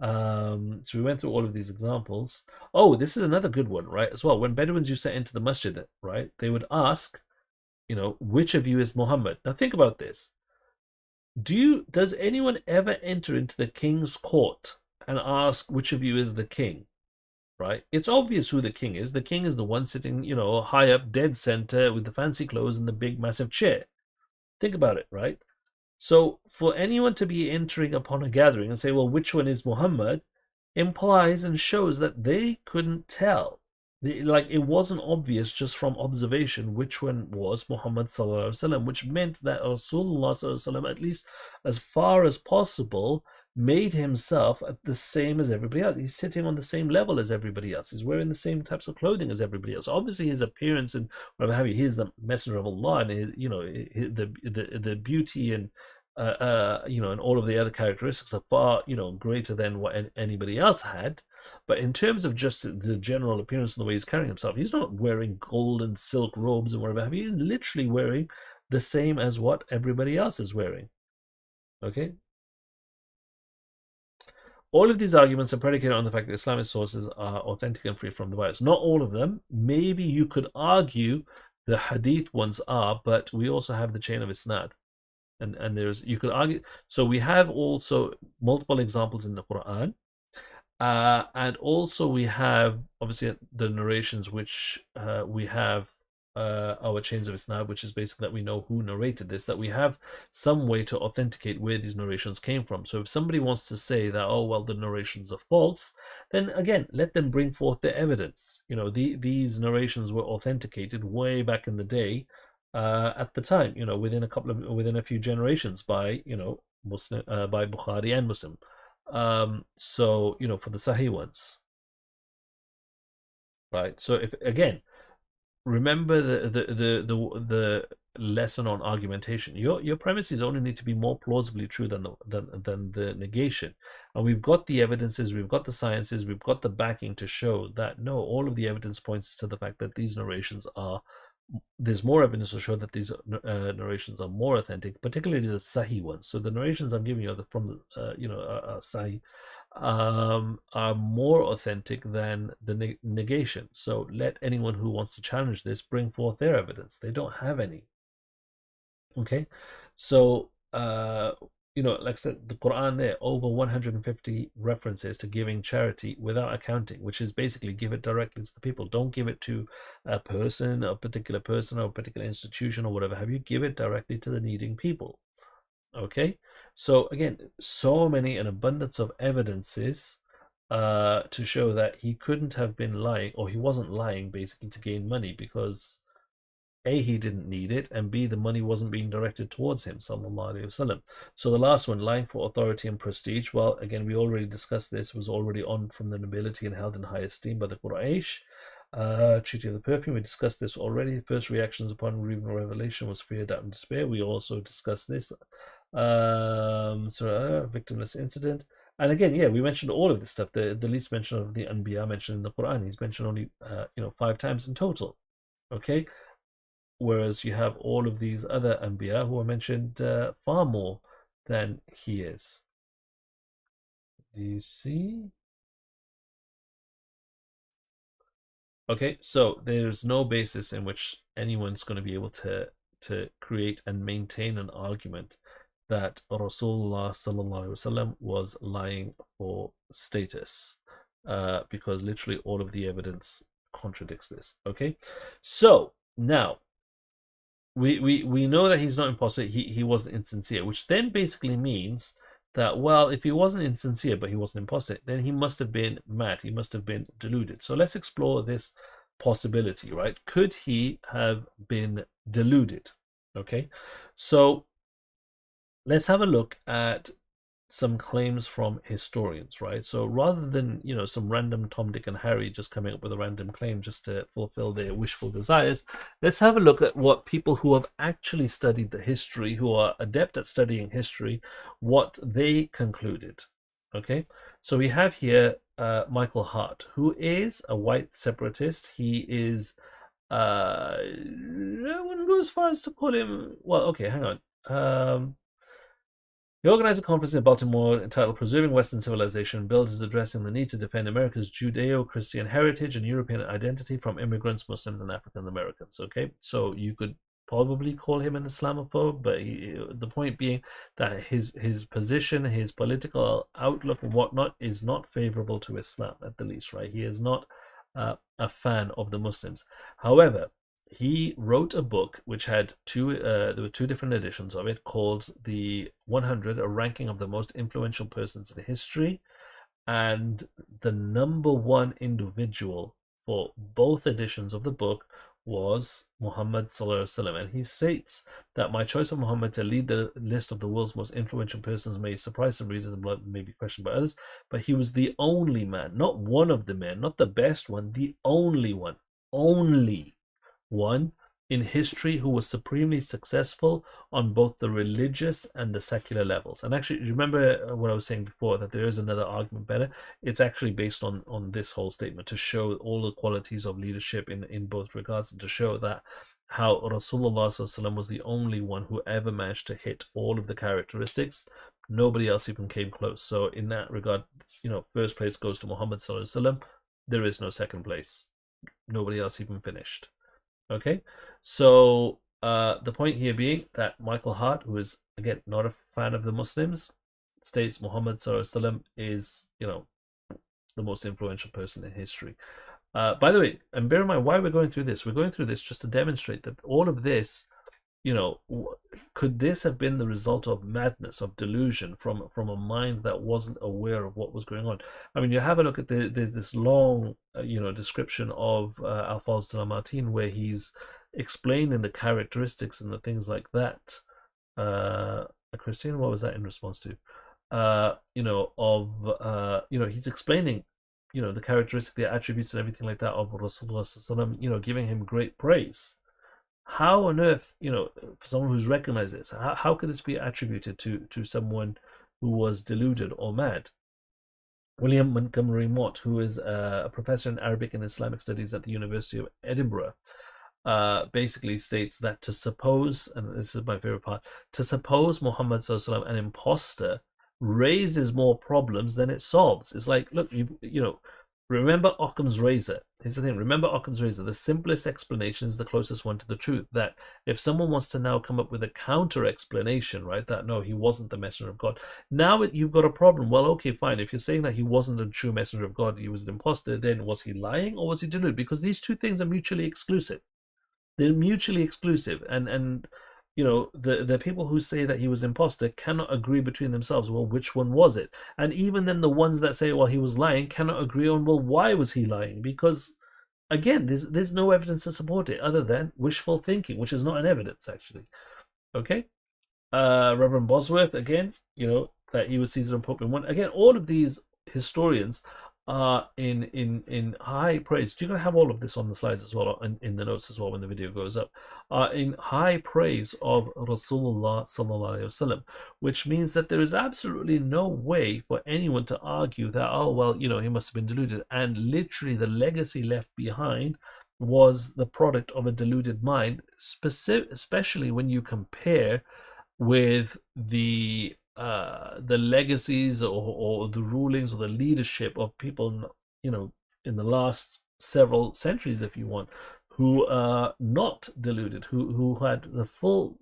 So we went through all of these examples. Oh, this is another good one, right? As well, when Bedouins used to enter the masjid, right, they would ask, which of you is Muhammad? Now think about this. Does anyone ever enter into the king's court and ask which of you is the king? Right? It's obvious who the king is. The king is the one sitting, high up, dead center with the fancy clothes and the big, massive chair. Think about it, right? So for anyone to be entering upon a gathering and say, well, which one is Muhammad, implies and shows that they couldn't tell. Like it wasn't obvious just from observation which one was Muhammad Sallallahu Alaihi Wasallam, which meant that Rasulullah Sallallahu Alaihi Wasallam, at least as far as possible, made himself the same as everybody else. He's sitting on the same level as everybody else. He's wearing the same types of clothing as everybody else. Obviously, his appearance and whatever have you, he's the messenger of Allah, and the beauty and and all of the other characteristics are far greater than what anybody else had. But in terms of just the general appearance and the way he's carrying himself, he's not wearing gold and silk robes and whatever have you. He's literally wearing the same as what everybody else is wearing. Okay. All of these arguments are predicated on the fact that Islamic sources are authentic and free from the bias. Not all of them. Maybe you could argue the hadith ones are, but we also have the chain of isnad. And you could argue. So we have also multiple examples in the Quran. And also we have, obviously, the narrations, which we have our chains of isnad, which is basically that we know who narrated this, that we have some way to authenticate where these narrations came from. So if somebody wants to say that, oh, well, the narrations are false, then again, let them bring forth their evidence. These narrations were authenticated way back in the day, at the time, within a few generations by, Muslim, by Bukhari and Muslim. So for the Sahih ones, right? So if again, remember the lesson on argumentation. Your premises only need to be more plausibly true than the negation, and we've got the evidences, we've got the sciences, we've got the backing to show that no, all of the evidence points to the fact that these narrations are. There's more evidence to show that these narrations are more authentic, particularly the Sahih ones. So the narrations I'm giving you from Sahih are more authentic than the negation. So let anyone who wants to challenge this bring forth their evidence. They don't have any. Okay, so like I said, the Quran there, over 150 references to giving charity without accounting, which is basically give it directly to the people. Don't give it to a particular person, or a particular institution, or whatever have you. Give it directly to the needing people. Okay, so again, so many, an abundance of evidences to show that he couldn't have been lying, or he wasn't lying basically to gain money, because A, he didn't need it, and B, the money wasn't being directed towards him, sallallahu alaihi wasallam. So the last one, lying for authority and prestige. Well, again, we already discussed this, was already on from the nobility and held in high esteem by the Quraysh. Treaty of the Perfume, we discussed this already. First reactions upon reading the revelation was fear, doubt, and despair. We also discussed this. Victimless incident. And again, yeah, we mentioned all of this stuff. The least mention of the Anbiya mentioned in the Quran, he's mentioned only 5 times in total. Okay, whereas you have all of these other Anbiya who are mentioned far more than he is. Do you see? Okay, so there's no basis in which anyone's going to be able to create and maintain an argument that Rasulullah sallallahu alaihi wasallam was lying for status, because literally all of the evidence contradicts this. Okay, so now we know that he's not impostor. He wasn't insincere, which then basically means that, well, if he wasn't insincere but he wasn't impostor, then he must have been mad. He must have been deluded. So let's explore this possibility, right? Could he have been deluded? Okay, so let's have a look at some claims from historians, right? So rather than, some random Tom, Dick, and Harry just coming up with a random claim just to fulfill their wishful desires, let's have a look at what people who have actually studied the history, who are adept at studying history, what they concluded. Okay, so we have here Michael Hart, who is a white separatist. He is, I wouldn't go as far as to call him, well, okay, hang on. He organized a conference in Baltimore entitled Preserving Western Civilization. Bill is addressing the need to defend America's Judeo-Christian heritage and European identity from immigrants, Muslims, and African Americans. Okay, so you could probably call him an Islamophobe, but the point being that his position, his political outlook and whatnot is not favorable to Islam, at the least, right? He is not a fan of the Muslims. However, he wrote a book which had there were 2 different editions of it, called the 100, a ranking of the most influential persons in history, and the number 1 individual for both editions of the book was Muhammad sallallahu alaihi wasallam. And he states that my choice of Muhammad to lead the list of the world's most influential persons may surprise some readers and may be questioned by others, but he was the only man, not one of the men, not the best one, the only one in history who was supremely successful on both the religious and the secular levels. And actually, remember what I was saying before, that there is another argument better. It's actually based on this whole statement to show all the qualities of leadership in both regards, and to show that how Rasulullah was the only one who ever managed to hit all of the characteristics. Nobody else even came close. So in that regard, first place goes to Muhammad. There is no second place. Nobody else even finished. Okay, so the point here being that Michael Hart, who is again not a fan of the Muslims, states Muhammad sallallahu is the most influential person in history. By the way, and bear in mind why we're going through this. We're going through this just to demonstrate that all of this, could this have been the result of madness, of delusion from a mind that wasn't aware of what was going on? I mean, you have a look at there's this long, description of Alphonse de Lamartine, where he's explaining the characteristics and the things like that. Christine, what was that in response to? He's explaining, the characteristic, the attributes and everything like that of Rasulullah, giving him great praise. How on earth, for someone who's recognized this, how could this be attributed to someone who was deluded or mad? William Montgomery Mott, who is a professor in Arabic and Islamic studies at the University of Edinburgh, basically states that to suppose, and this is my favorite part, to suppose Muhammad sallallahu an imposter raises more problems than it solves. It's like, look, remember Occam's razor. Here's the thing, remember Occam's razor. The simplest explanation is the closest one to the truth. That if someone wants to now come up with a counter explanation, right, that no, he wasn't the messenger of God, now you've got a problem. Well, okay, fine. If you're saying that he wasn't a true messenger of God, he was an imposter, then was he lying or was he deluded? Because these 2 things are mutually exclusive. They're mutually exclusive. And the people who say that he was imposter cannot agree between themselves. Well, which one was it? And even then, the ones that say, well, he was lying, cannot agree on, well, why was he lying? Because, again, there's no evidence to support it other than wishful thinking, which is not an evidence, actually. Okay? Reverend Bosworth, again, that he was Caesar and Pope in one. Again, all of these historians in high praise. You're gonna have all of this on the slides as well, or in the notes as well when the video goes up. In high praise of Rasulullah sallallahu alaihi wasallam, which means that there is absolutely no way for anyone to argue that, oh well, you know, he must have been deluded, and literally the legacy left behind was the product of a deluded mind, especially when you compare with the legacies or the rulings or the leadership of people, you know, in the last several centuries, if you want, who are not deluded, who had the full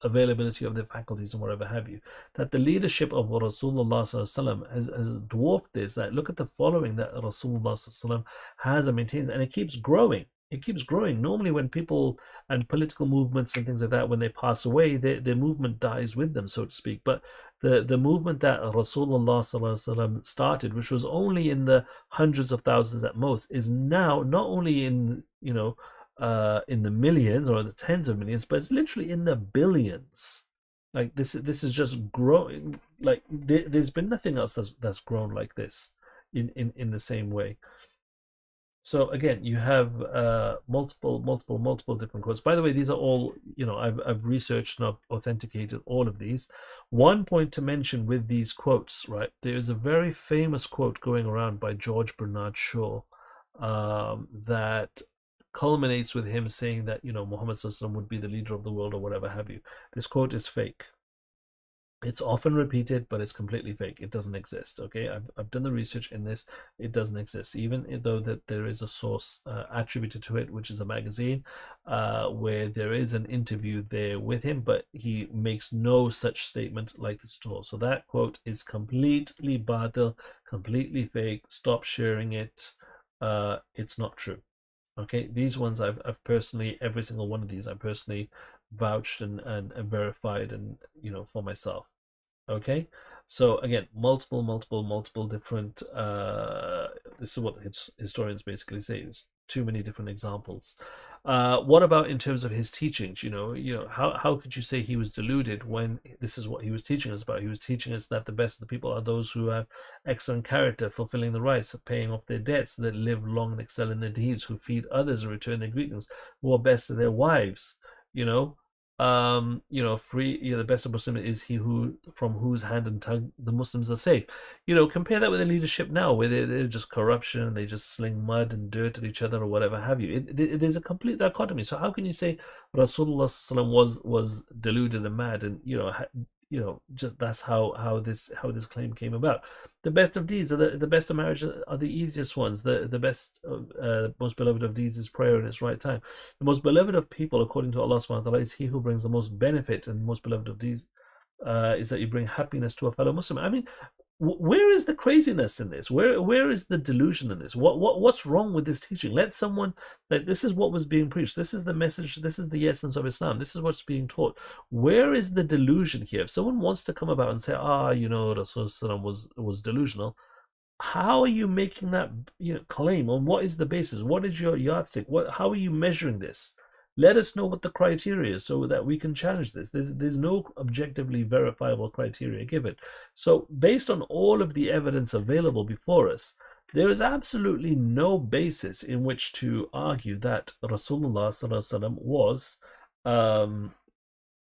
availability of their faculties and whatever have you. That the leadership of Rasulullah has dwarfed this. That look at the following that Rasulullah has and maintains, and it keeps growing. It keeps growing. Normally, when people and political movements and things like that, when they pass away, their movement dies with them, so to speak. But the movement that Rasulullah started, which was only in the hundreds of thousands at most, is now not only in, you know, in the millions or the tens of millions, but it's literally in the billions. Like this is just growing. Like there's been nothing else that's grown like this in the same way. So again, you have multiple different quotes. By the way, these are all, you know, I've researched and I've authenticated all of these. One point to mention with these quotes, right? There is a very famous quote going around by George Bernard Shaw that culminates with him saying that, you know, Muhammad would be the leader of the world or whatever have you. This quote is fake. It's often repeated, but it's completely fake. It doesn't exist. Okay, I've done the research in this. It doesn't exist, even though that there is a source attributed to it, which is a magazine, where there is an interview there with him, but he makes no such statement like this at all. So that quote is completely batil, completely fake. Stop sharing it. It's not true. Okay, these ones I've personally, every single one of these I personally vouched and verified, and, you know, for myself. Okay, so again, multiple different this is what historians basically say. There's too many different examples. What about in terms of his teachings? You know, how could you say he was deluded when this is what he was teaching us about? He was teaching us that the best of the people are those who have excellent character, fulfilling the rights, paying off their debts, that live long and excel in their deeds, who feed others and return their greetings, who are best to their wives. You know, free, you know, the best of Muslim is he who from whose hand and tongue the Muslims are safe. You know, compare that with the leadership now, where they're just corruption, they just sling mud and dirt at each other or whatever have you. There's a complete dichotomy. So how can you say Rasulullah was deluded and mad, and you know, just that's how this claim came about. The best of deeds are the best of marriage are the easiest ones. The best most beloved of deeds is prayer in its right time. The most beloved of people, according to Allah subhanahu wa ta'ala, is he who brings the most benefit, and most beloved of deeds is that you bring happiness to a fellow Muslim. I mean, where is the craziness in this? Where is the delusion in this? What's wrong with this teaching? Let someone, like, this is what was being preached. This is the message. This is the essence of Islam. This is what's being taught. Where is the delusion here? If someone wants to come about and say, you know, Rasulullah was delusional, how are you making that, you know, claim? On what is the basis? What is your yardstick? How are you measuring this? Let us know what the criteria is so that we can challenge this. There's no objectively verifiable criteria given. So based on all of the evidence available before us, there is absolutely no basis in which to argue that Rasulullah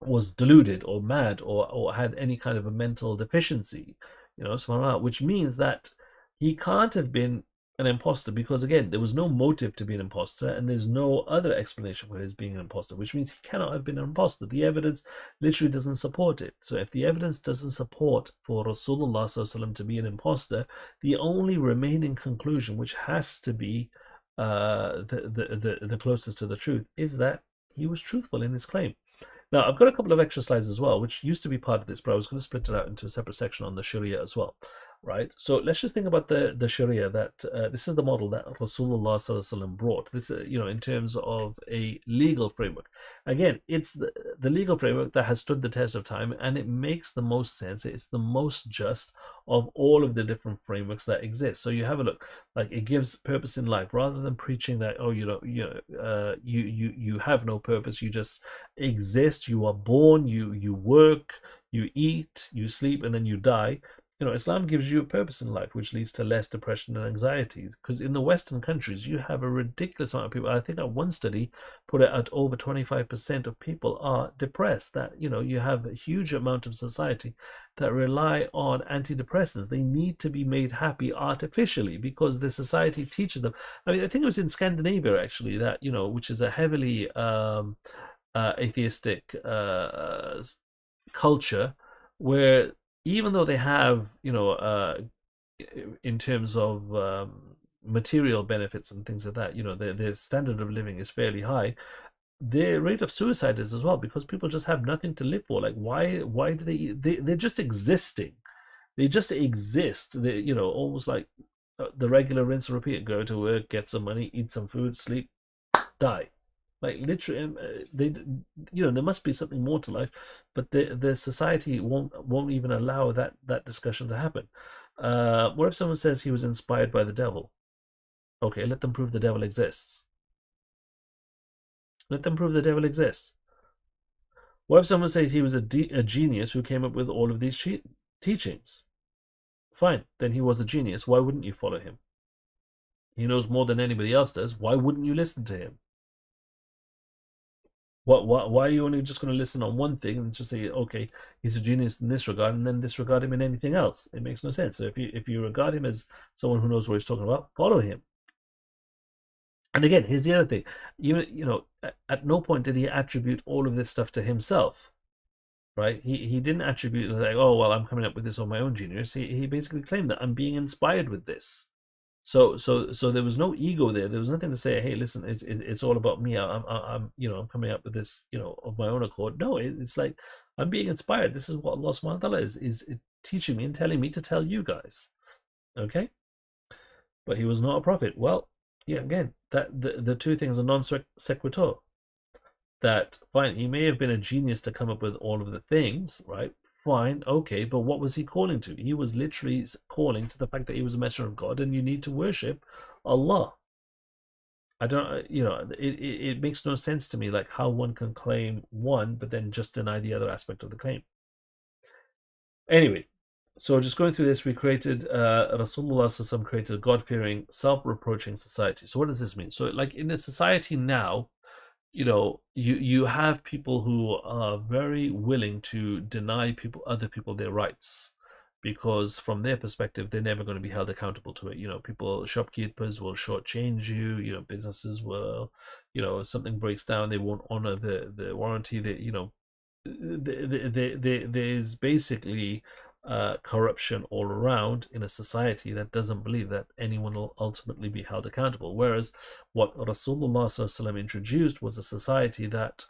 was deluded or mad or had any kind of a mental deficiency, you know, subhanAllah, which means that he can't have been an imposter, because again, there was no motive to be an imposter, and there's no other explanation for his being an imposter, which means he cannot have been an imposter. The evidence literally doesn't support it. So if the evidence doesn't support for Rasulullah to be an imposter, the only remaining conclusion, which has to be the closest to the truth, is that he was truthful in his claim. Now, I've got a couple of extra slides as well, which used to be part of this, but I was going to split it out into a separate section on the Sharia as well, right? So let's just think about the Sharia, that this is the model that Rasulullah brought. This, you know, in terms of a legal framework. Again, it's the legal framework that has stood the test of time, and it makes the most sense. It's the most just of all of the different frameworks that exist. So you have a look, like, it gives purpose in life, rather than preaching that, oh, you have no purpose, you just exist. You are born, you work, you eat, you sleep, and then you die. Islam gives you a purpose in life, which leads to less depression and anxiety. Because in the Western countries, you have a ridiculous amount of people. I think one study put it at over 25% of people are depressed. That, you have a huge amount of society that rely on antidepressants. They need to be made happy artificially because the society teaches them. I mean, I think it was in Scandinavia, actually, that, which is a heavily atheistic culture, where even though they have, in terms of material benefits and things like that, their standard of living is fairly high. Their rate of suicide is as well, because people just have nothing to live for. Like, why do they're just existing. They just exist. They, almost like the regular rinse and repeat. Go to work, get some money, eat some food, sleep, die. Like, literally, there must be something more to life, but the society won't even allow that discussion to happen. What if someone says he was inspired by the devil? Okay, let them prove the devil exists. Let them prove the devil exists. What if someone says he was a genius who came up with all of these teachings? Fine, then he was a genius. Why wouldn't you follow him? He knows more than anybody else does. Why wouldn't you listen to him? Why are you only just going to listen on one thing and just say, okay, he's a genius in this regard, and then disregard him in anything else? It makes no sense. So if you regard him as someone who knows what he's talking about, follow him. And again, here's the other thing. At no point did he attribute all of this stuff to himself, right? He didn't attribute, like, oh, well, I'm coming up with this on my own genius. He basically claimed that I'm being inspired with this. So there was no ego there. There was nothing to say, hey, listen, it's all about me. I'm coming up with this, of my own accord. No, it's like, I'm being inspired. This is what Allah subhanahu wa ta'ala is teaching me and telling me to tell you guys. Okay? But he was not a prophet. Well, yeah, again, that the two things are non sequitur. That, fine, he may have been a genius to come up with all of the things, right? Fine, okay, but what was he calling to? He was literally calling to the fact that he was a messenger of God, and you need to worship Allah. I don't, it makes no sense to me, like, how one can claim one, but then just deny the other aspect of the claim. Anyway, so just going through this, we created, Rasulullah created a God-fearing, self-reproaching society. So what does this mean? So, like, in a society now, you have people who are very willing to deny other people their rights, because from their perspective, they're never going to be held accountable to it. Shopkeepers will shortchange you. Businesses will, something breaks down, they won't honor the warranty. There's basically corruption all around in a society that doesn't believe that anyone will ultimately be held accountable. Whereas what Rasulullah introduced was a society that,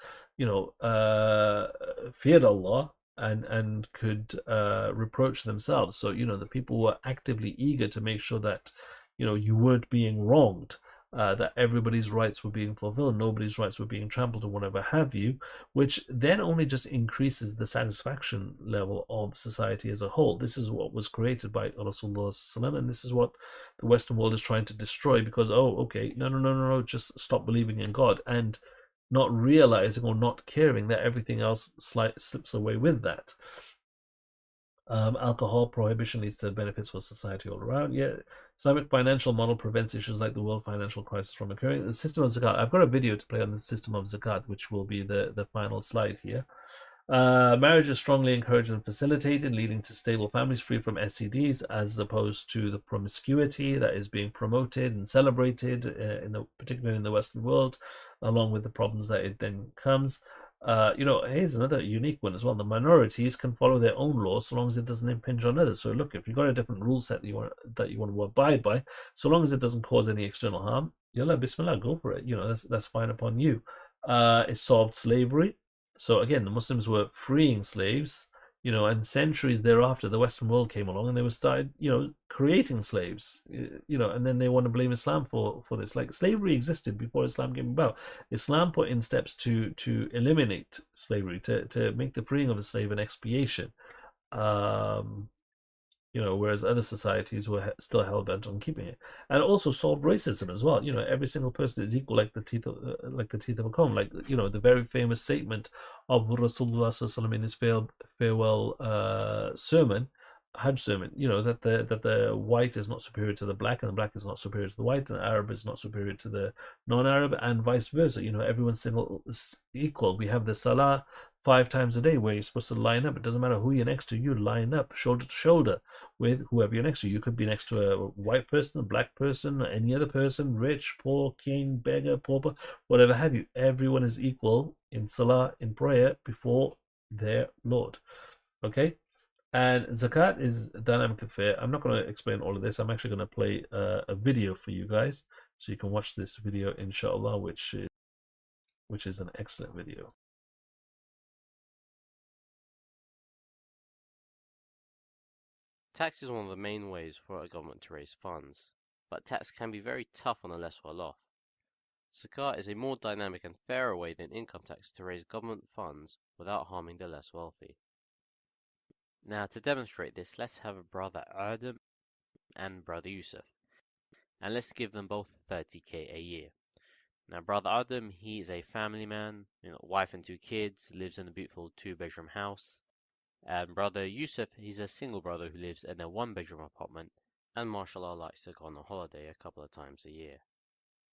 feared Allah and could reproach themselves. So, the people were actively eager to make sure that, you weren't being wronged. That everybody's rights were being fulfilled, nobody's rights were being trampled or whatever have you, which then only just increases the satisfaction level of society as a whole. This is what was created by Rasulullah, and this is what the Western world is trying to destroy, because, no, just stop believing in God, and not realizing or not caring that everything else slips away with that. Alcohol prohibition leads to benefits for society all around. Yeah, Islamic financial model prevents issues like the world financial crisis from occurring. The system of zakat. I've got a video to play on the system of zakat, which will be the final slide here. Marriage is strongly encouraged and facilitated, leading to stable families free from STDs, as opposed to the promiscuity that is being promoted and celebrated, particularly in the Western world, along with the problems that it then comes. Here's another unique one as well. The minorities can follow their own laws so long as it doesn't impinge on others. So look, if you've got a different rule set that you want to abide by, so long as it doesn't cause any external harm, yalla, bismillah, go for it. That's fine upon you. It solved slavery. So again, the Muslims were freeing slaves, and centuries thereafter, the Western world came along and they were started, creating slaves, and then they want to blame Islam for this. Like, slavery existed before Islam came about. Islam put in steps to eliminate slavery, to make the freeing of a slave an expiation. Whereas other societies were still hell bent on keeping it, and also solved racism as well. Every single person is equal, like the teeth of a comb. Like, the very famous statement of Rasulullah in his farewell sermon, Hajj sermon, you know, that the white is not superior to the black, and the black is not superior to the white, and the Arab is not superior to the non-Arab, and vice versa. You know, everyone's equal. We have the Salah 5 times a day where you're supposed to line up. It doesn't matter who you're next to, you line up shoulder to shoulder with whoever you're next to. You could be next to a white person, a black person, any other person, rich, poor, king, beggar, pauper, whatever have you. Everyone is equal in Salah, in prayer, before their Lord. Okay? And zakat is dynamically fair. I'm not going to explain all of this. I'm actually going to play a video for you guys, so you can watch this video, inshallah, which is an excellent video. Tax is one of the main ways for a government to raise funds, but tax can be very tough on the less well off. Zakat is a more dynamic and fairer way than income tax to raise government funds without harming the less wealthy. Now, to demonstrate this, let's have brother Adam and brother Yusuf, and let's give them both 30k a year. Now, brother Adam, he is a family man, wife and 2 kids, lives in a beautiful 2-bedroom house. And brother Yusuf, he's a single brother who lives in a 1-bedroom apartment, and mashallah likes to go on a holiday a couple of times a year.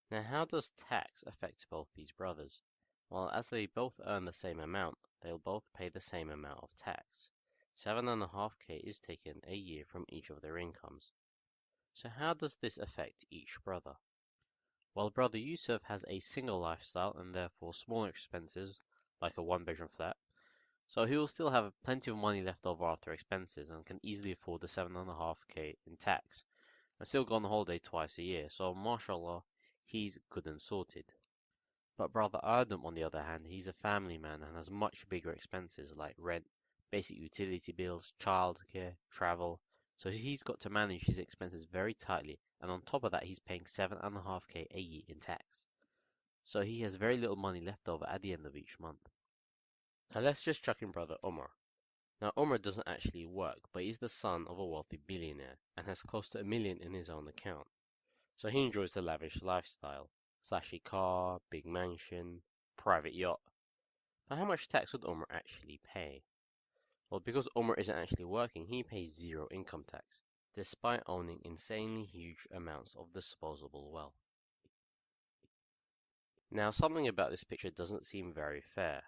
Now, how does tax affect both these brothers? Well, as they both earn the same amount, they'll both pay the same amount of tax. 7.5k is taken a year from each of their incomes. So how does this affect each brother? Well, brother Yusuf has a single lifestyle and therefore smaller expenses, like a 1-bedroom flat, so he will still have plenty of money left over after expenses and can easily afford the 7.5k in tax, and still go on holiday twice a year, so mashallah, he's good and sorted. But brother Adam, on the other hand, he's a family man and has much bigger expenses like rent, basic utility bills, childcare, travel, so he's got to manage his expenses very tightly, and on top of that he's paying 7.5k a year in tax. So he has very little money left over at the end of each month. Now let's just chuck in brother Omar. Now Omar doesn't actually work, but he's the son of a wealthy billionaire and has close to $1 million in his own account. So he enjoys the lavish lifestyle, flashy car, big mansion, private yacht. But how much tax would Omar actually pay? Well, because Omar isn't actually working, he pays 0 income tax, despite owning insanely huge amounts of disposable wealth. Now, something about this picture doesn't seem very fair.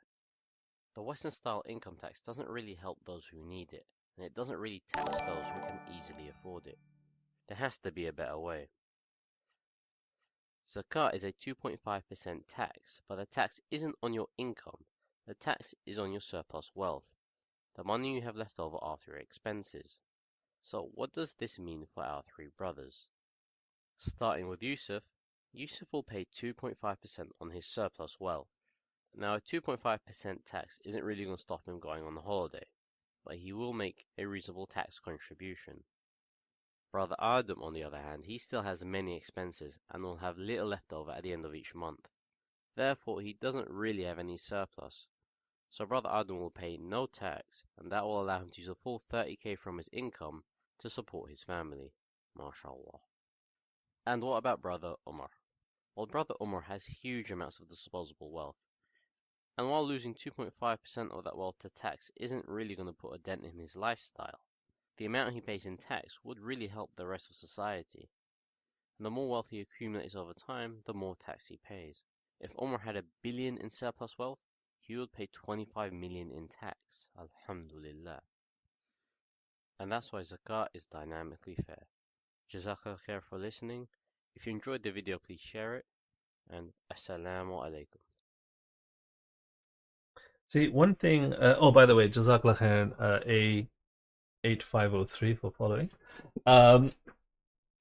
The Western-style income tax doesn't really help those who need it, and it doesn't really tax those who can easily afford it. There has to be a better way. Zakat is a 2.5% tax, but the tax isn't on your income. The tax is on your surplus wealth, the money you have left over after your expenses. So what does this mean for our 3 brothers? Starting with Yusuf, Yusuf will pay 2.5% on his surplus wealth. Now a 2.5% tax isn't really going to stop him going on a holiday, but he will make a reasonable tax contribution. Brother Adam, on the other hand, he still has many expenses and will have little left over at the end of each month. Therefore, he doesn't really have any surplus. So Brother Adam will pay no tax, and that will allow him to use a full 30k from his income to support his family. MashaAllah. And what about Brother Omar? Well, Brother Omar has huge amounts of disposable wealth. And while losing 2.5% of that wealth to tax isn't really going to put a dent in his lifestyle, the amount he pays in tax would really help the rest of society. And the more wealth he accumulates over time, the more tax he pays. If Omar had $1 billion in surplus wealth, he would pay 25 million in tax. Alhamdulillah. And that's why zakat is dynamically fair. Jazakallah khair for listening. If you enjoyed the video, please share it. And assalamu alaikum. See, one thing. Oh, by the way, Jazakallah khairan, A8503 for following.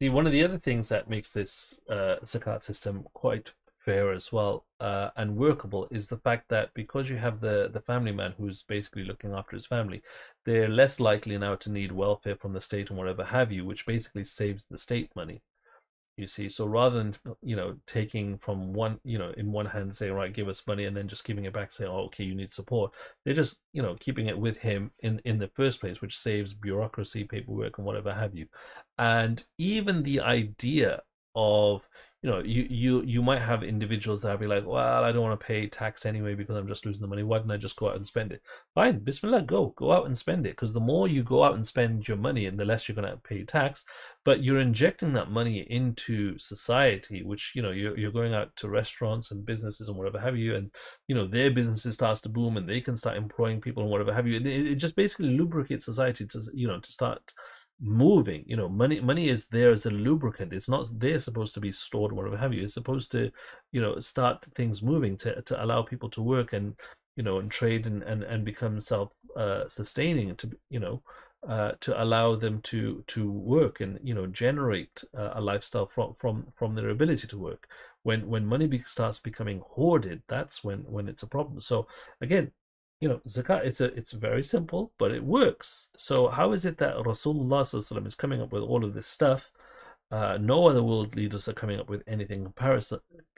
See, one of the other things that makes this zakat system quite fair as well and workable is the fact that because you have the family man who's basically looking after his family, they're less likely now to need welfare from the state and whatever have you, which basically saves the state money. You see, so rather than taking from one, in one hand saying, right, give us money, and then just giving it back saying, oh, okay, you need support, they're just keeping it with him in the first place, which saves bureaucracy, paperwork, and whatever have you. And even the idea of you might have individuals that be like, well, I don't want to pay tax anyway because I'm just losing the money. Why didn't I just go out and spend it? Fine, Bismillah, go out and spend it, because the more you go out and spend your money, and the less you're going to pay tax. But you're injecting that money into society, which you're going out to restaurants and businesses and whatever have you, and their businesses starts to boom, and they can start employing people and whatever have you. And it just basically lubricates society to start moving. Money is there as a lubricant. It's not there supposed to be stored, whatever have you. It's supposed to start things moving, to allow people to work and and trade and become self sustaining, to allow them to work and generate a lifestyle from their ability to work. When money starts becoming hoarded, that's when it's a problem. So again, zakat, it's very simple, but it works. So how is it that Rasulullah Sallallahu Alaihi Wasallam is coming up with all of this stuff? No other world leaders are coming up with anything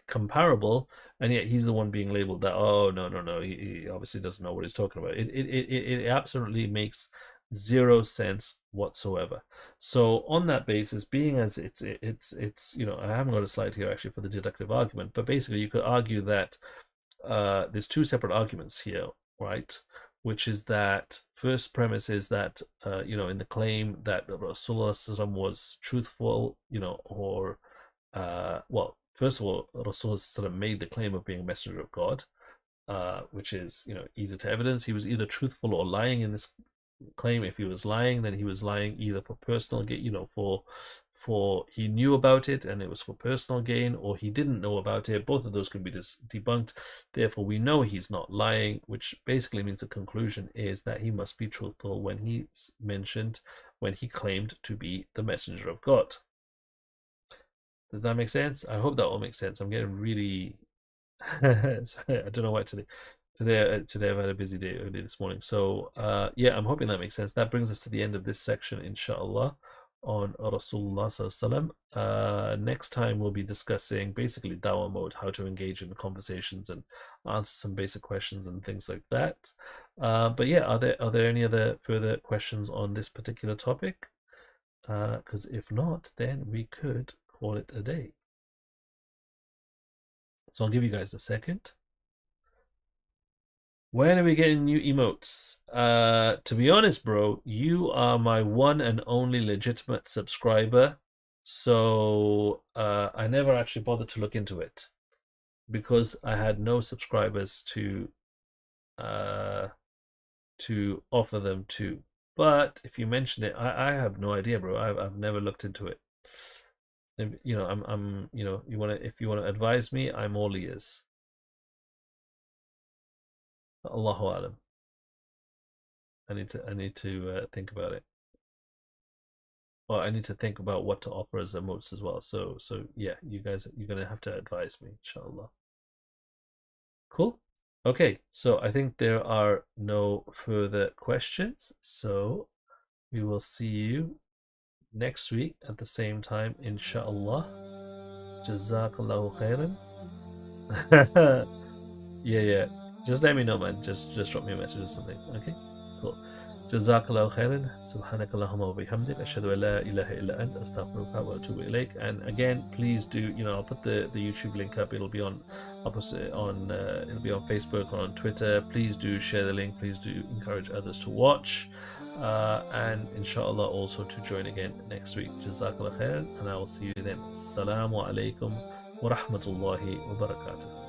comparable, and yet he's the one being labeled that, oh, no, he obviously doesn't know what he's talking about. It absolutely makes zero sense whatsoever. So on that basis, being as it's I haven't got a slide here actually for the deductive argument, but basically you could argue that there's two separate arguments here, right? Which is that first premise is that in the claim that Rasulullah was truthful, or well, first of all, Rasulullah made the claim of being a messenger of God, which is easy to evidence. He was either truthful or lying in this claim. If he was lying, then he was lying either for personal gain, for he knew about it and it was for personal gain, or he didn't know about it. Both of those can be debunked. Therefore, we know he's not lying, which basically means the conclusion is that he must be truthful when he claimed to be the messenger of God. Does that make sense? I hope that all makes sense. I'm getting really sorry, I don't know why today I've had a busy day early this morning. So yeah, I'm hoping that makes sense. That brings us to the end of this section, inshallah, on Rasulullah Sallallahu Alaihi Wasallam. Next time we'll be discussing basically Dawah mode, how to engage in conversations and answer some basic questions and things like that. But yeah, are there any other further questions on this particular topic? Because if not, then we could call it a day. So I'll give you guys a second. When are we getting new emotes? To be honest, bro, you are my one and only legitimate subscriber. So I never actually bothered to look into it because I had no subscribers to offer them to. But if you mention it, I have no idea, bro. I've never looked into it. If, I'm if you wanna advise me, I'm all ears. Allahu alam. I need to think about it. Well, I need to think about what to offer as emotes as well. So yeah, you're gonna have to advise me, inshallah. Cool. Okay, so I think there are no further questions. So we will see you next week at the same time, inshallah. Jazakallahu khairan. Yeah. Just let me know, man. Just drop me a message or something. Okay? Cool. Jazakallahu khairan. Subhanakallahumma wa bihamdik. Ashhadu an la ilaha illa ant. Astaghfiruka wa atubu ilayk. And again, please do, I'll put the YouTube link up. It'll be on Facebook or on Twitter. Please do share the link. Please do encourage others to watch. And inshallah also to join again next week. Jazakallah khairan, and I will see you then. Assalamu alaikum wa rahmatullahi wa barakatuh.